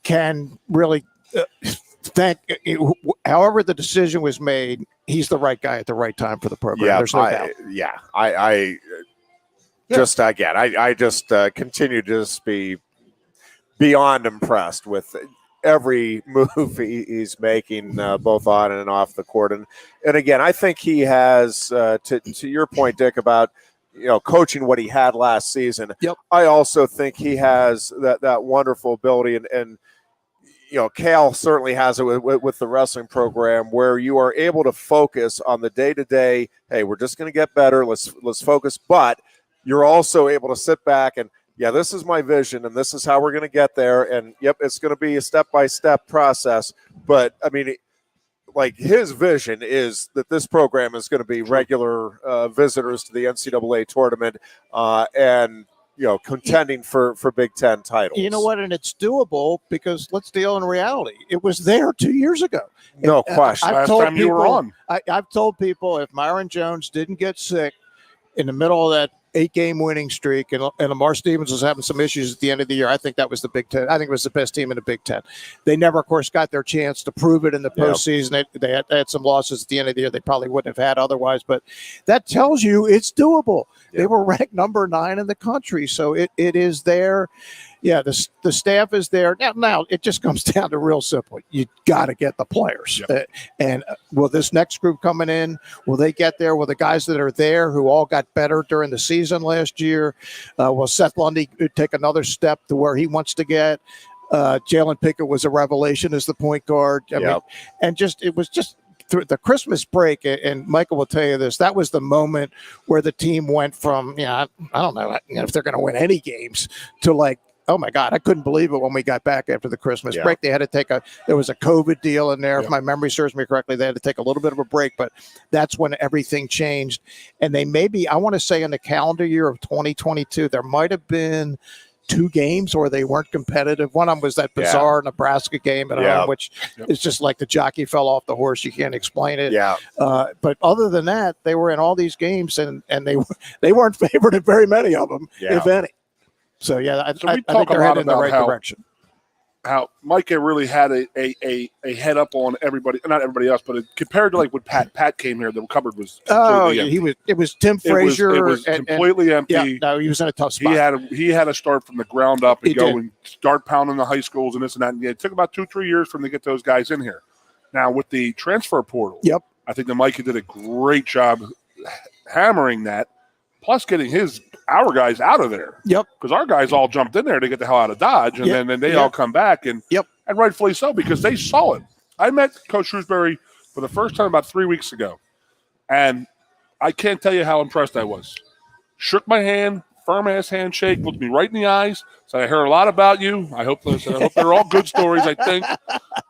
can really thank. However, the decision was made, he's the right guy at the right time for the program.
Yeah,
there's no doubt.
I just again, I just continue to just be beyond impressed with every move he's making, both on and off the court. And again, I think he has, to your point, Dick, about, coaching what he had last season. I also think he has that wonderful ability, and Cal certainly has it with the wrestling program, where you are able to focus on the day-to-day. Hey, we're just going to get better. Let's focus. But you're also able to sit back and, this is my vision, and this is how we're going to get there. And, it's going to be a step-by-step process. But, his vision is that this program is going to be regular visitors to the NCAA tournament and, contending for Big Ten titles.
You know what? And it's doable because let's deal in reality. It was there 2 years ago.
No question.
Last time you were on.
I've told people if Myron Jones didn't get sick, in the middle of that 8-game winning streak, and Lamar Stevens was having some issues at the end of the year. I think that was the Big Ten. I think it was the best team in the Big Ten. They never, of course, got their chance to prove it in the postseason. They had some losses at the end of the year they probably wouldn't have had otherwise, but that tells you it's doable. They were ranked number 9 in the country, so it is there. Yeah, the staff is there. Now it just comes down to real simple. You got to get the players. And will this next group coming in, will they get there? Will the guys that are there who all got better during the season last year, will Seth Lundy take another step to where he wants to get? Jalen Pickett was a revelation as the point guard. I mean, and it was just through the Christmas break, and Michael will tell you this, that was the moment where the team went from, I don't know if they're going to win any games, to like, oh my God, I couldn't believe it when we got back after the Christmas break. They had to there was a COVID deal in there. If my memory serves me correctly, they had to take a little bit of a break, but that's when everything changed. And they I want to say in the calendar year of 2022, there might have been 2 games where they weren't competitive. One of them was that bizarre Nebraska game at home, which is just like the jockey fell off the horse. You can't explain it. But other than that, they were in all these games, and they weren't favored in very many of them, if any. So I think they're headed in the right direction.
How Micah really had a head up on everybody, not everybody else, but compared to like when Pat came here, the cupboard was completely empty.
It was Tim Frazier.
It was completely empty.
Yeah, no, he was in a tough spot.
He had to start from the ground up and and start pounding the high schools and this and that. And it took about 2-3 years for them to get those guys in here. Now with the transfer portal, I think that Micah did a great job hammering that, plus getting our guys out of there. Because our guys all jumped in there to get the hell out of Dodge, and then they all come back, and rightfully so, because they saw it. I met Coach Shrewsbury for the first time about 3 weeks ago, and I can't tell you how impressed I was. Shook my hand, firm-ass handshake, looked me right in the eyes, said, I heard a lot about you. I hope they're all good stories, I think. I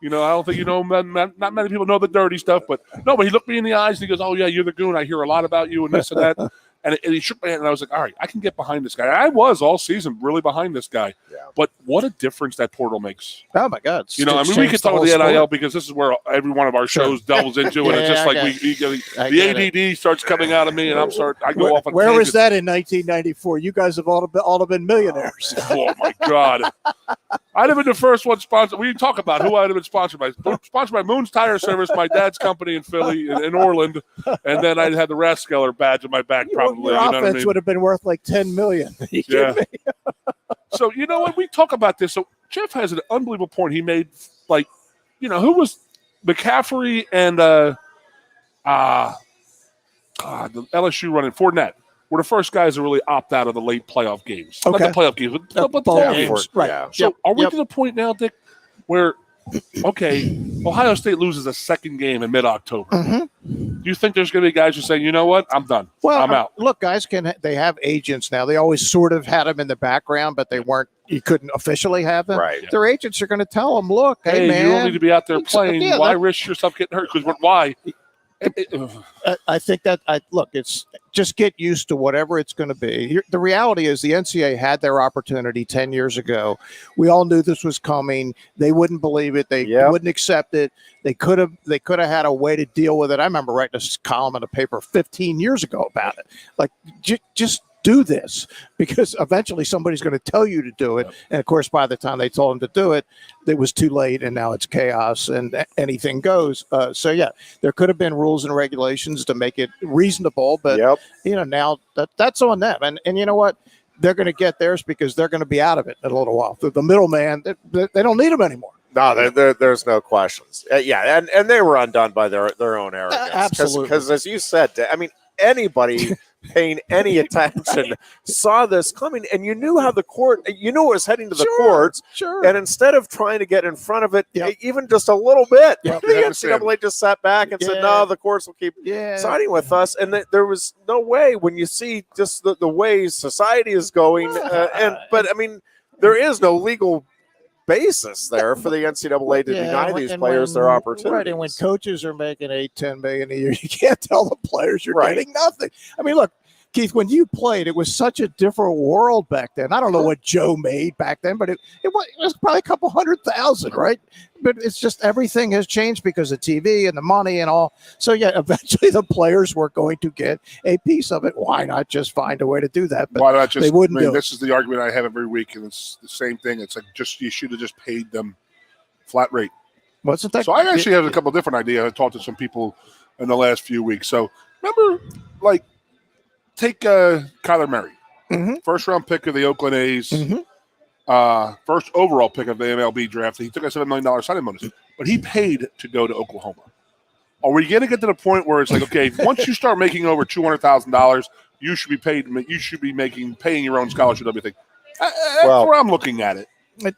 don't think not many people know the dirty stuff, but he looked me in the eyes, and he goes, oh, yeah, you're the Goon. I hear a lot about you and this and that. And he shook my hand, and I was like, all right, I can get behind this guy. I was all season really behind this guy. But what a difference that portal makes.
Oh, my God.
We could talk about the NIL because this is where every one of our shows delves into it. It's just like the ADD starts coming out of me, and I go off on
Where was that in 1994? You guys have all been millionaires.
Oh, my God. I'd have been the first one sponsored. We didn't talk about who I'd have been sponsored by. Sponsored by Moon's Tire Service, my dad's company in Philly, in Orland. And then I'd had the Raskeller badge on my back, probably.
Your offense would have been worth like $10 million.
So, you know what? We talk about this. So, Jeff has an unbelievable point he made. Like, who was McCaffrey and the LSU running Fournette were the first guys to really opt out of the late playoff games. Not the playoff games, but the bowl games.
Right.
So are we to the point now, Dick, where, Ohio State loses a second game in mid-October. Do you think there's going to be guys who say, you know what, I'm done. Well, I'm out.
Look, guys they have agents now. They always sort of had them in the background, but you couldn't officially have them.
Right.
Their agents are going to tell them, look, hey man,
you don't need to be out there playing. Why risk yourself getting hurt? Because why?
I think it's just get used to whatever it's going to be. The reality is the NCAA had their opportunity 10 years ago. We all knew this was coming. They wouldn't believe it. They wouldn't accept it. They could have had a way to deal with it. I remember writing a column in a paper 15 years ago about it. Like, just do this, because eventually somebody's going to tell you to do it. And of course, by the time they told them to do it, it was too late, and now it's chaos and anything goes. There could have been rules and regulations to make it reasonable, but now that's on them. And you know what? They're going to get theirs because they're going to be out of it in a little while. The middleman, they don't need them anymore.
No, there's no questions. And they were undone by their own arrogance.
Absolutely.
Because as you said, anybody paying any attention saw this coming, and you knew how it was heading to the courts.
Sure.
And instead of trying to get in front of it, even just a little bit, the NCAA just sat back and said, no, the courts will keep siding with us. And there was no way, when you see just the way society is going. But there is no legal basis there for the NCAA to deny these players their opportunities.
Right, and when coaches are making $8-10 million a year, you can't tell the players you're getting nothing. Look, Keith, when you played, it was such a different world back then. I don't know what Joe made back then, but it was probably a couple 100,000, right? But it's just everything has changed because of TV and the money and all. So, yeah, eventually the players were going to get a piece of it. Why not just find a way to do that? But
why not just,
they wouldn't do
this is the argument I have every week, and it's the same thing. It's like you should have just paid them flat rate.
Wasn't that?
So I actually have a couple different ideas. I talked to some people in the last few weeks. So remember, like, take Kyler Murray, first round pick of the Oakland A's, first overall pick of the MLB draft. He took a $7 million signing bonus, but he paid to go to Oklahoma. Are we going to get to the point where it's like, okay, once you start making over $200,000, you should be paid. You should be paying your own scholarship and everything. That's where I'm looking at it.
I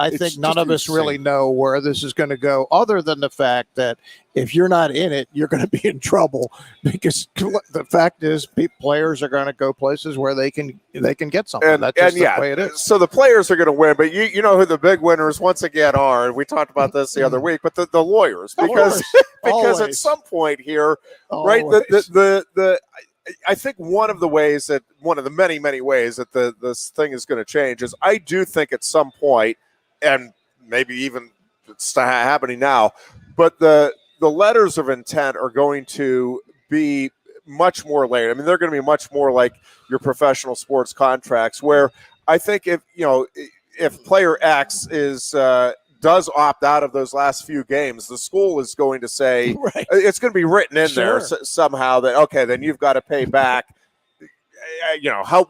think none of us really know where this is going to go, other than the fact that if you're not in it, you're going to be in trouble, because the fact is players are going to go places where they can get something. That's just the way it is.
So the players are going to win, but you know who the big winners once again are. And we talked about this the other week, but the lawyers, because at some point here, right, I think one of the many, many ways that this thing is going to change is I do think at some point, and maybe even it's happening now, but the letters of intent are going to be much more layered. I mean, they're going to be much more like your professional sports contracts, where I think if player X does opt out of those last few games, the school is going to say, it's going to be written in there somehow that, okay, then you've got to pay back,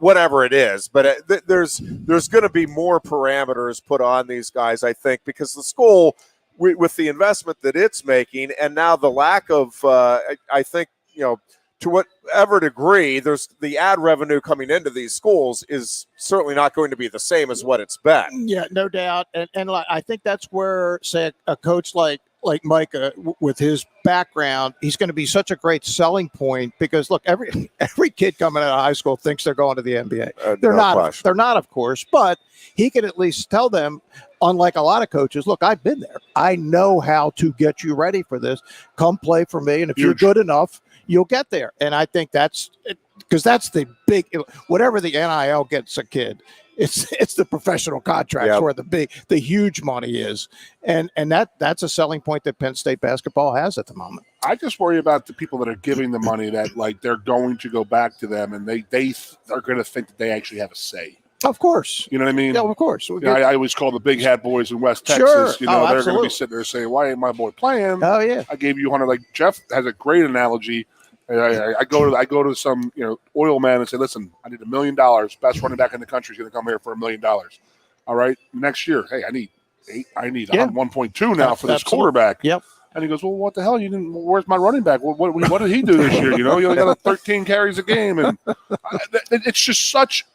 whatever it is. But there's going to be more parameters put on these guys, I think, because the school, with the investment that it's making, and now the lack of, I think, to whatever degree, there's the ad revenue coming into these schools is certainly not going to be the same as what it's been.
Yeah, no doubt. And I think that's where, say, a coach like Micah, with his background, he's going to be such a great selling point, because look, every kid coming out of high school thinks they're going to the NBA. They're not, of course, but he can at least tell them, unlike a lot of coaches, look, I've been there. I know how to get you ready for this. Come play for me, and if you're good enough, you'll get there. And I think that's because that's the big, whatever the NIL gets a kid, it's the professional contracts where the huge money is. And that's a selling point that Penn State basketball has at the moment.
I just worry about the people that are giving the money, that like they're going to go back to them, and they are going to think that they actually have a say.
Of course.
You know what I mean?
Yeah, of course.
I always call the big hat boys in West Texas. They're going to be sitting there saying, why ain't my boy playing?
Oh, yeah.
I gave you 100. Like Jeff has a great analogy. I go to some oil man and say, listen, I need $1 million. Best running back in the country is going to come here for $1 million. All right, next year, hey, I need 1.2 now for this quarterback.
Yep.
And he goes, well, what the hell? Where's my running back? What did he do this year? He only got 13 carries a game, and it's just such.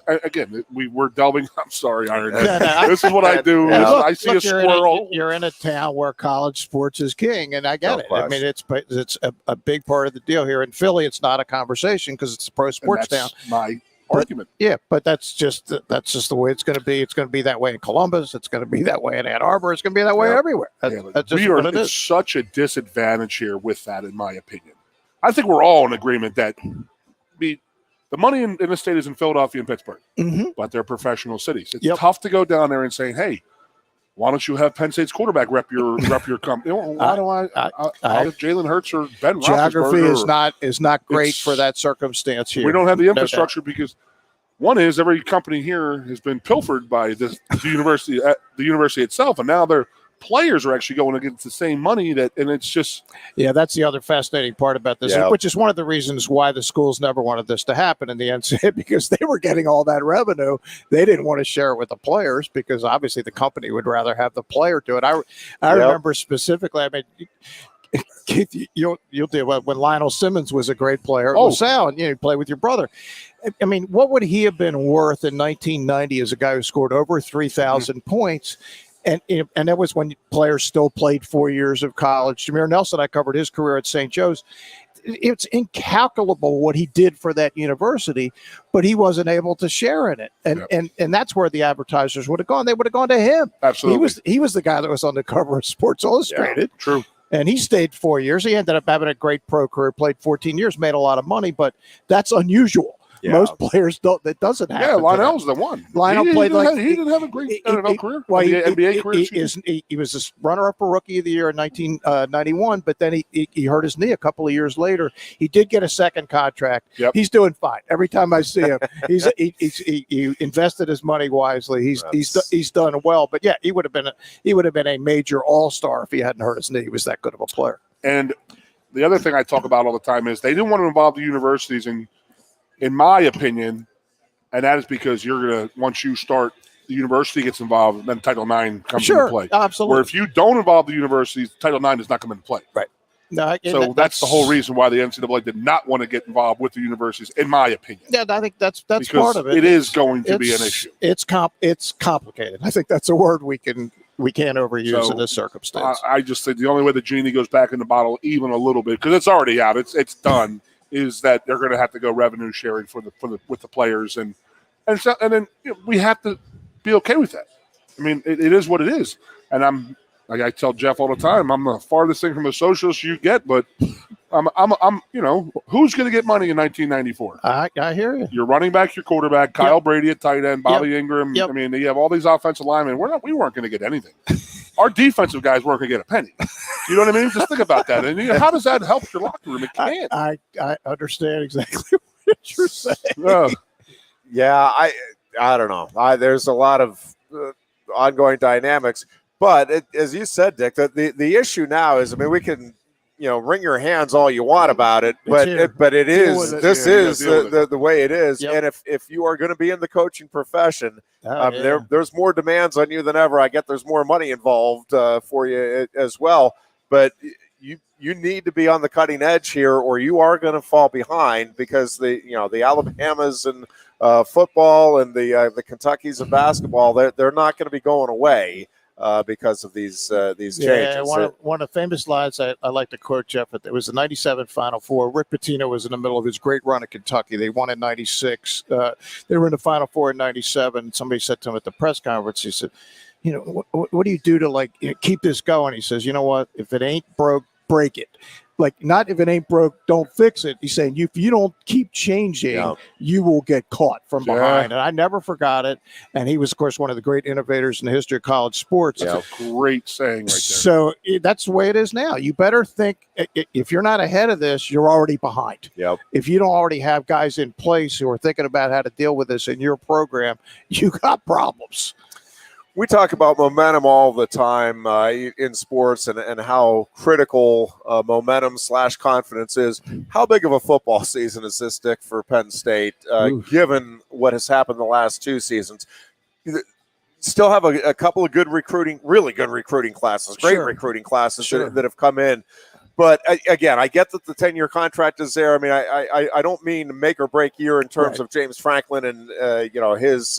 Again, we're delving. I'm sorry, Ironhead. This is what I do. I see a squirrel.
You're in a town where college sports is king, and I get it. I mean, it's a big part of the deal here in Philly. It's not a conversation because it's a pro sports town.
My argument.
But that's just the way it's going to be. It's going to be that way in Columbus. It's going to be that way in Ann Arbor. It's going to be that way everywhere. That's just what it is.
Such a disadvantage here with that, in my opinion. I think we're all in agreement that the money in the state is in Philadelphia and Pittsburgh, but they're professional cities. It's tough to go down there and say, hey, why don't you have Penn State's quarterback rep your company? Why do Jalen Hurts or Ben
geography
Roethlisberger
is not great for that circumstance here.
We don't have the infrastructure because one is every company here has been pilfered by the university itself, and now their players are actually going against the same money and it's just
that's the other fascinating part about this, which is one of the reasons why the schools never wanted this to happen in the NCAA, because they were getting all that revenue. They didn't want to share it with the players because obviously the company would rather have the player do it. I remember specifically, I mean, Keith, you'll deal with when Lionel Simmons was a great player at LaSalle, and you play with your brother. I mean, what would he have been worth in 1990 as a guy who scored over 3,000 points? And that was when players still played 4 years of college. Jameer Nelson, I covered his career at St. Joe's. It's incalculable what he did for that university, but he wasn't able to share in it. And that's where the advertisers would have gone. They would have gone to him.
Absolutely.
He was the guy that was on the cover of Sports Illustrated.
True.
And he stayed 4 years. He ended up having a great pro career, played 14 years, made a lot of money, but that's unusual. Yeah. Most players don't. That doesn't happen.
Yeah, Lionel's the one.
Lionel
he
played
he didn't have a great NFL career.
Well,
NBA career.
He was a runner-up for Rookie of the Year in 1991, but then he hurt his knee a couple of years later. He did get a second contract.
Yep.
He's doing fine. Every time I see him, he invested his money wisely. He's done well. But yeah, he would have been a major all-star if he hadn't hurt his knee. He was that good of a player.
And the other thing I talk about all the time is they didn't want to involve the universities in my opinion, and that is because you're going to, once you start, the university gets involved, then Title IX comes into play.
Absolutely.
Where if you don't involve the universities, Title IX does not come into play.
Right. No,
so that's the whole reason why the NCAA did not want to get involved with the universities, in my opinion.
Yeah, I think that's
because
part of it.
It is going to be an issue.
It's complicated. I think that's a word we can't overuse in this circumstance.
I just think the only way the genie goes back in the bottle, even a little bit, because it's already out, it's done. Is that they're going to have to go revenue sharing with the players, and then we have to be okay with that. I mean, it is what it is, and I'm like I tell Jeff all the time, I'm the farthest thing from a socialist you get, but I'm who's going to get money in 1994?
I hear you.
Your running back, your quarterback, Kyle Brady at tight end, Bobby Ingram.
Yep.
I mean, you have all these offensive linemen. We weren't going to get anything. Our defensive guys weren't going to get a penny. You know what I mean? Just think about that. And how does that help your locker room? It can't.
I understand exactly what you're saying.
Yeah, I don't know. There's a lot of ongoing dynamics. But as you said, Dick, the issue now is, I mean, we can, wring your hands all you want about it, but it is the way it is. Yep. And if you are going to be in the coaching profession, there's more demands on you than ever. I get there's more money involved for you as well, but you need to be on the cutting edge here, or you are going to fall behind, because the Alabamas and football and the Kentuckys of basketball, they're not going to be going away. Because of these changes.
Yeah, one of the famous lines I like to quote, Jeff, it was the 97 Final Four. Rick Pitino was in the middle of his great run at Kentucky. They won in 96. They were in the Final Four in 97. Somebody said to him at the press conference, he said, what do you do to keep this going? He says, you know what? If it ain't broke, break it. Not if it ain't broke, don't fix it. He's saying if you don't keep changing, you will get caught from behind. And I never forgot it. And he was, of course, one of the great innovators in the history of college sports.
That's a great saying right there.
So that's the way it is now. You better think, if you're not ahead of this, you're already behind.
Yep.
If you don't already have guys in place who are thinking about how to deal with this in your program, you got problems.
We talk about momentum all the time in sports and how critical momentum / confidence is. How big of a football season is this, Dick, for Penn State, given what has happened the last 2 seasons? Still have a couple of really good recruiting classes, great recruiting classes that have come in. But again, I get that the 10-year contract is there. I mean, I don't mean make or break year in terms of James Franklin and his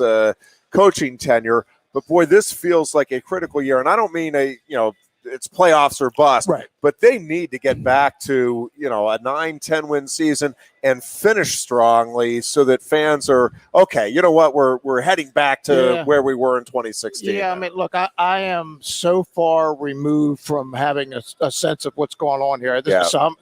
coaching tenure. But boy, this feels like a critical year, and I don't mean it's playoffs or bust.
Right.
But they need to get back to a 9-10 win season and finish strongly, so that fans are okay. You know what? We're heading back to where we were in 2016.
Yeah, I mean, look, I am so far removed from having a sense of what's going on here. So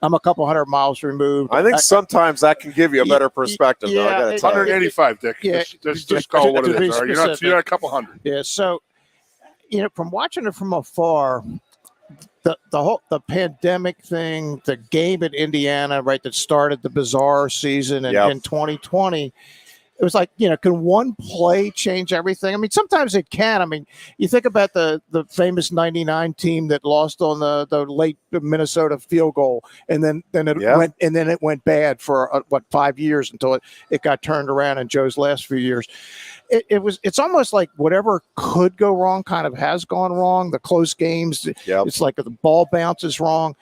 I'm a couple hundred miles removed.
I think sometimes that can give you a better perspective.
Yeah,
though, I gotta tell you.
185, Dick.
Yeah,
just call it what it is. All right? You're not a couple hundred.
Yeah. So, from watching it from afar, the pandemic thing, the game at Indiana, right, that started the bizarre season in 2020. It was like, can one play change everything? I mean, sometimes it can. I mean, you think about the famous 99 team that lost on the late Minnesota field goal, and then it went bad for 5 years until it got turned around in Joe's last few years. It's almost like whatever could go wrong kind of has gone wrong. The close games, it's like the ball bounces wrong.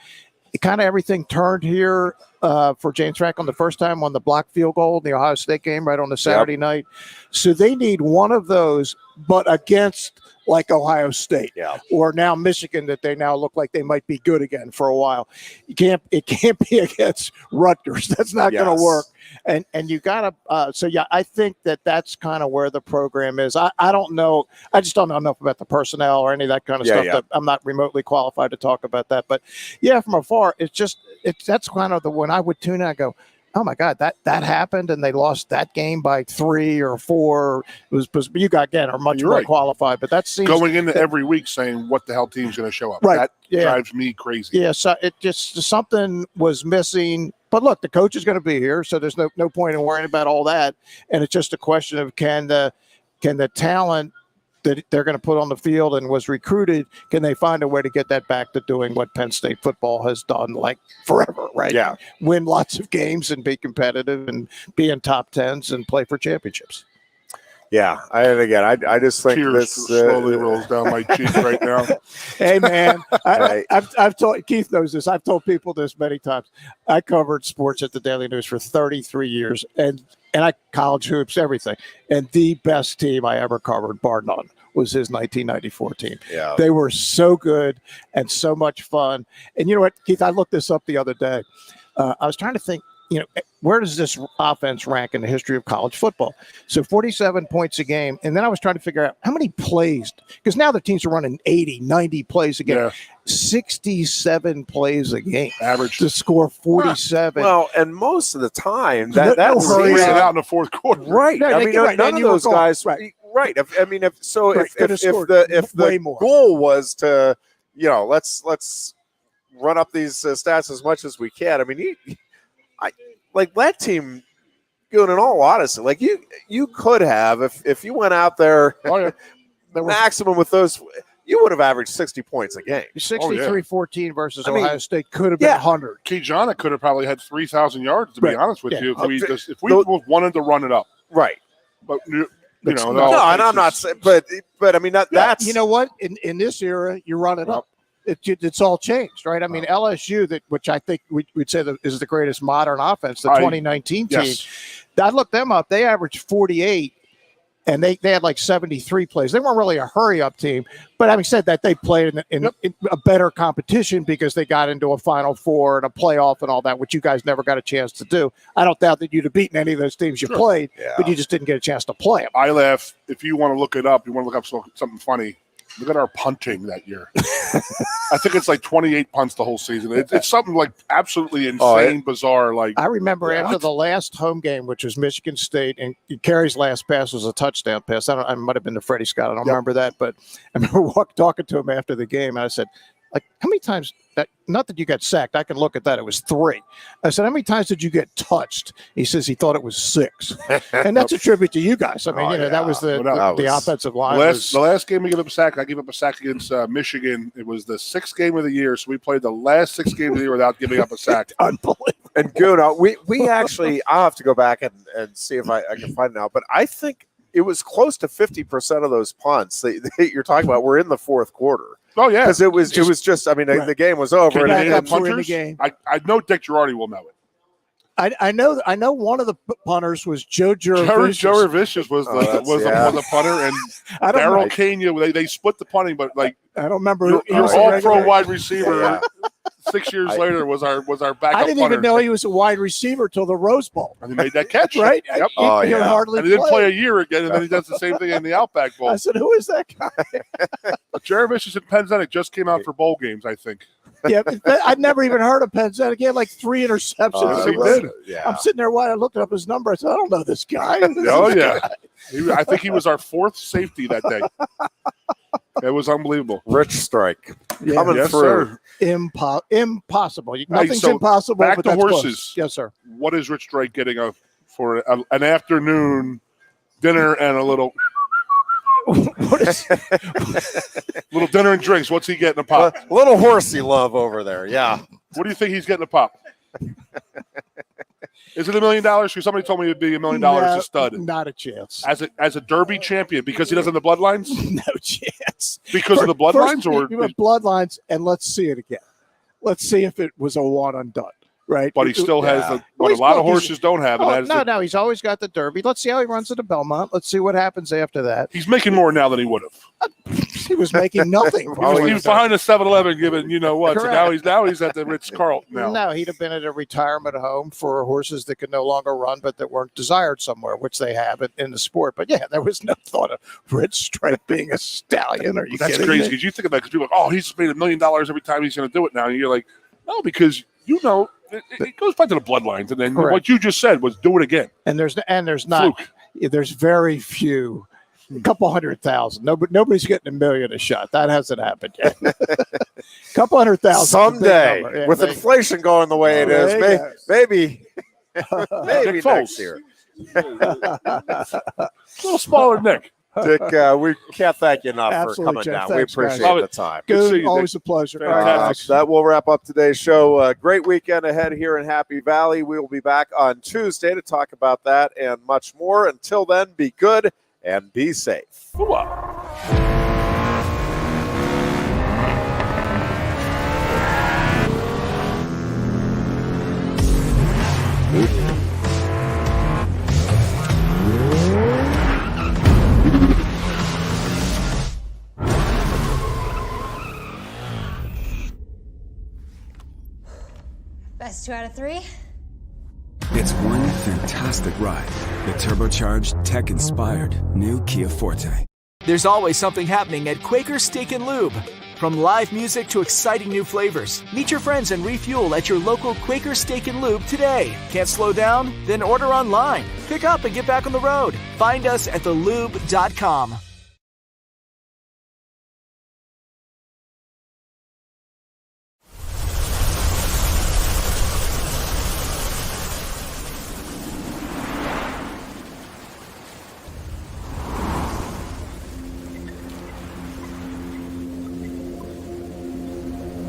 Kind of everything turned here for James Franklin the first time on the block field goal in the Ohio State game right on the Saturday night. So they need one of those, but against like Ohio State,
Yeah.
or now Michigan, that they now look like they might be good again for a while. It can't be against Rutgers. That's not going to work. And you got to. So yeah, I think that's kind of where the program is. I don't know. I just don't know enough about the personnel or any of that kind of stuff. That I'm not remotely qualified to talk about that. But yeah, from afar, that's kind of the when I would tune in. I go, oh my God, that happened, and they lost that game by 3 or 4. It was you are much more qualified, but that seems
going into every week saying what the hell team's going to show up.
Right.
That drives me crazy.
Yeah, so it just something was missing. But look, the coach is going to be here, so there's no point in worrying about all that. And it's just a question of can the talent that they're going to put on the field and was recruited, can they find a way to get that back to doing what Penn State football has done like forever, right?
Yeah.
Win lots of games and be competitive and be in top 10s and play for championships.
Yeah. I just think
Tears
this
slowly rolls down my cheek right now.
Hey, man, I've told Keith knows this. I've told people this many times. I covered sports at the Daily News for 33 years, and I college hoops, everything. And the best team I ever covered, bar none, was his 1994 team.
Yeah.
They were so good and so much fun. And you know what, Keith, I looked this up the other day. I was trying to think, where does this offense rank in the history of college football? So 47 points a game. And then I was trying to figure out how many plays, because now the teams are running 80, 90 plays a game. Yeah. 67 plays a game.
Average.
To score 47.
Well, and most of the time,
that's it out in the fourth quarter.
Right.
No,
I mean, none of those guys. Right. If the goal was to, let's run up these stats as much as we can. I mean, like that team, Goon, in all honesty, like you could have, if you went out there maximum with those, you would have averaged 60 points a game.
63-14 versus Ohio State could have been 100.
Keyjana could have probably had 3,000 yards, to be honest with you, if we wanted to run it up.
Right.
But
and I'm not saying, but I mean that's
you know what, in this era you run it up. It's all changed, right? I mean, LSU, which I think we'd say is the greatest modern offense, the 2019 team. I looked them up. They averaged 48, and they had like 73 plays. They weren't really a hurry-up team. But having said that, they played in a better competition because they got into a Final Four and a playoff and all that, which you guys never got a chance to do. I don't doubt that you'd have beaten any of those teams you played, but you just didn't get a chance to play them.
I laugh. If you want to look it up, you want to look up something funny, look at our punting that year. I think it's like 28 punts the whole season. It's something like absolutely insane, bizarre. Like I
remember after the last home game, which was Michigan State, and Kerry's last pass was a touchdown pass. I might have been to Freddie Scott. I don't remember that, but I remember talking to him after the game, and I said, like, how many times not that you got sacked. I can look at that. It was 3. I said, how many times did you get touched? He says he thought it was 6. And that's a tribute to you guys. I mean, that was the offensive line.
The last game we gave up a sack, I gave up a sack against Michigan. It was the 6th game of the year. So we played the last 6 games of the year without giving up a sack.
Unbelievable.
And Goon, we actually, I'll have to go back and see if I can find it now. But I think it was close to 50% of those punts that you're talking about were in the fourth quarter.
Oh yeah,
because it was just. I mean, the game was over.
I know Dick Girardi will know it.
I know one of the punters was Joe Jurevicius.
Joe Jurevicius was the punter, and Darryl Kenya. They split the punting, but like
I don't remember.
He was all pro wide receiver. 6 years later was our backup.
I didn't even know he was a wide receiver till the Rose Bowl.
And he made that catch,
right?
Yep.
He hardly.
And he didn't play a year again, and then he does the same thing in the Outback Bowl.
I said, "Who is that guy?"
Jurevicius at Penn State just came out for bowl games, I think.
Yeah, I'd never even heard of Penn State. He had like 3 interceptions.
He did.
Yeah.
I'm sitting there while I looked up his number. I said, I don't know this guy.
I think he was our 4th safety that day. It was unbelievable.
Rich strike coming through.
Impossible. Nothing's impossible.
Back
but
to
that's
horses.
Close. Yes, sir.
What is Rich Strike getting for an afternoon dinner and a little? Little dinner and drinks. What's he getting a pop?
A little horsey love over there. Yeah.
What do you think he's getting a pop? Is it $1 million? Because somebody told me it'd be $1 million a stud.
Not a chance.
As a Derby champion, because he doesn't have the bloodlines?
No chance.
Because of the bloodlines, or
bloodlines, and let's see it again. Let's see if it was a one and done.
right?
But he still has what a lot of horses don't have.
No, he's always got the Derby. Let's see how he runs at the Belmont. Let's see what happens after that.
He's making more now than he would have.
He was making nothing.
He was behind the 7-Eleven giving you know what. So now he's at the Ritz-Carlton now.
No, he'd have been at a retirement home for horses that could no longer run, but that weren't desired somewhere, which they have in the sport. But yeah, there was no thought of Red Stripe being a stallion. Are you
That's
kidding
crazy
me?
because you think about it, because people are like, oh, he's made $1 million every time he's going to do it now. And you're like, no, because you know it goes back to the bloodlines. And then what you just said was do it again.
And there's not.
Fluke.
There's very few. A couple 100,000. Nobody's getting $1 million a shot. That hasn't happened yet. Couple 100,000
someday, with inflation going the way it is. Maybe next year.
A little smaller than Nick.
Dick, we can't thank you enough for coming
Jeff.
down.
Thanks,
we appreciate the time.
Good, always a pleasure.
That will wrap up today's show. Great weekend ahead here in Happy Valley. We will be back on Tuesday to talk about that and much more. Until then, be good and be safe.
Best 2 out of 3?
It's one fantastic ride. The turbocharged, tech-inspired new Kia Forte.
There's always something happening at Quaker Steak Lube. From live music to exciting new flavors, meet your friends and refuel at your local Quaker Steak Lube today. Can't slow down? Then order online. Pick up and get back on the road. Find us at thelube.com.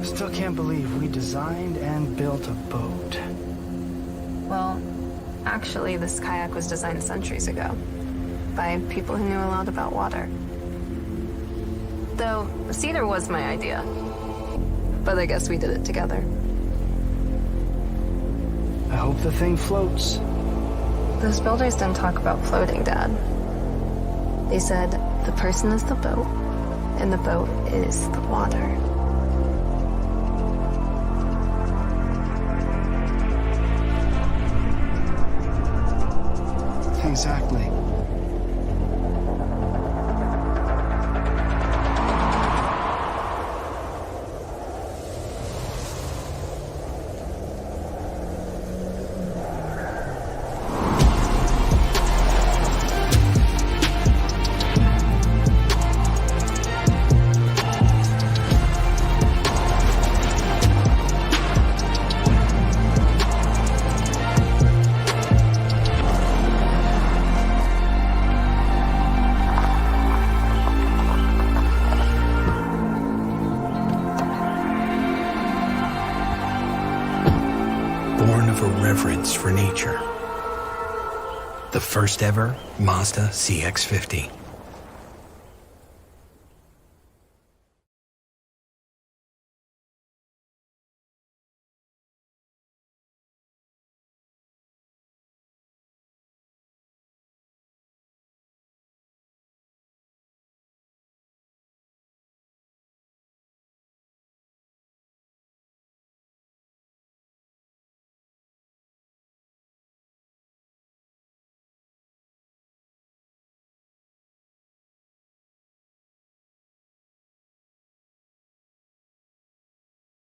Still can't believe we designed and built a boat.
Well, actually, this kayak was designed centuries ago by people who knew a lot about water. Though, cedar was my idea. But I guess we did it together.
I hope the thing floats.
Those builders didn't talk about floating, Dad. They said the person is the boat, and the boat is the water.
Exactly.
Born of a reverence for nature. The first ever Mazda CX-50.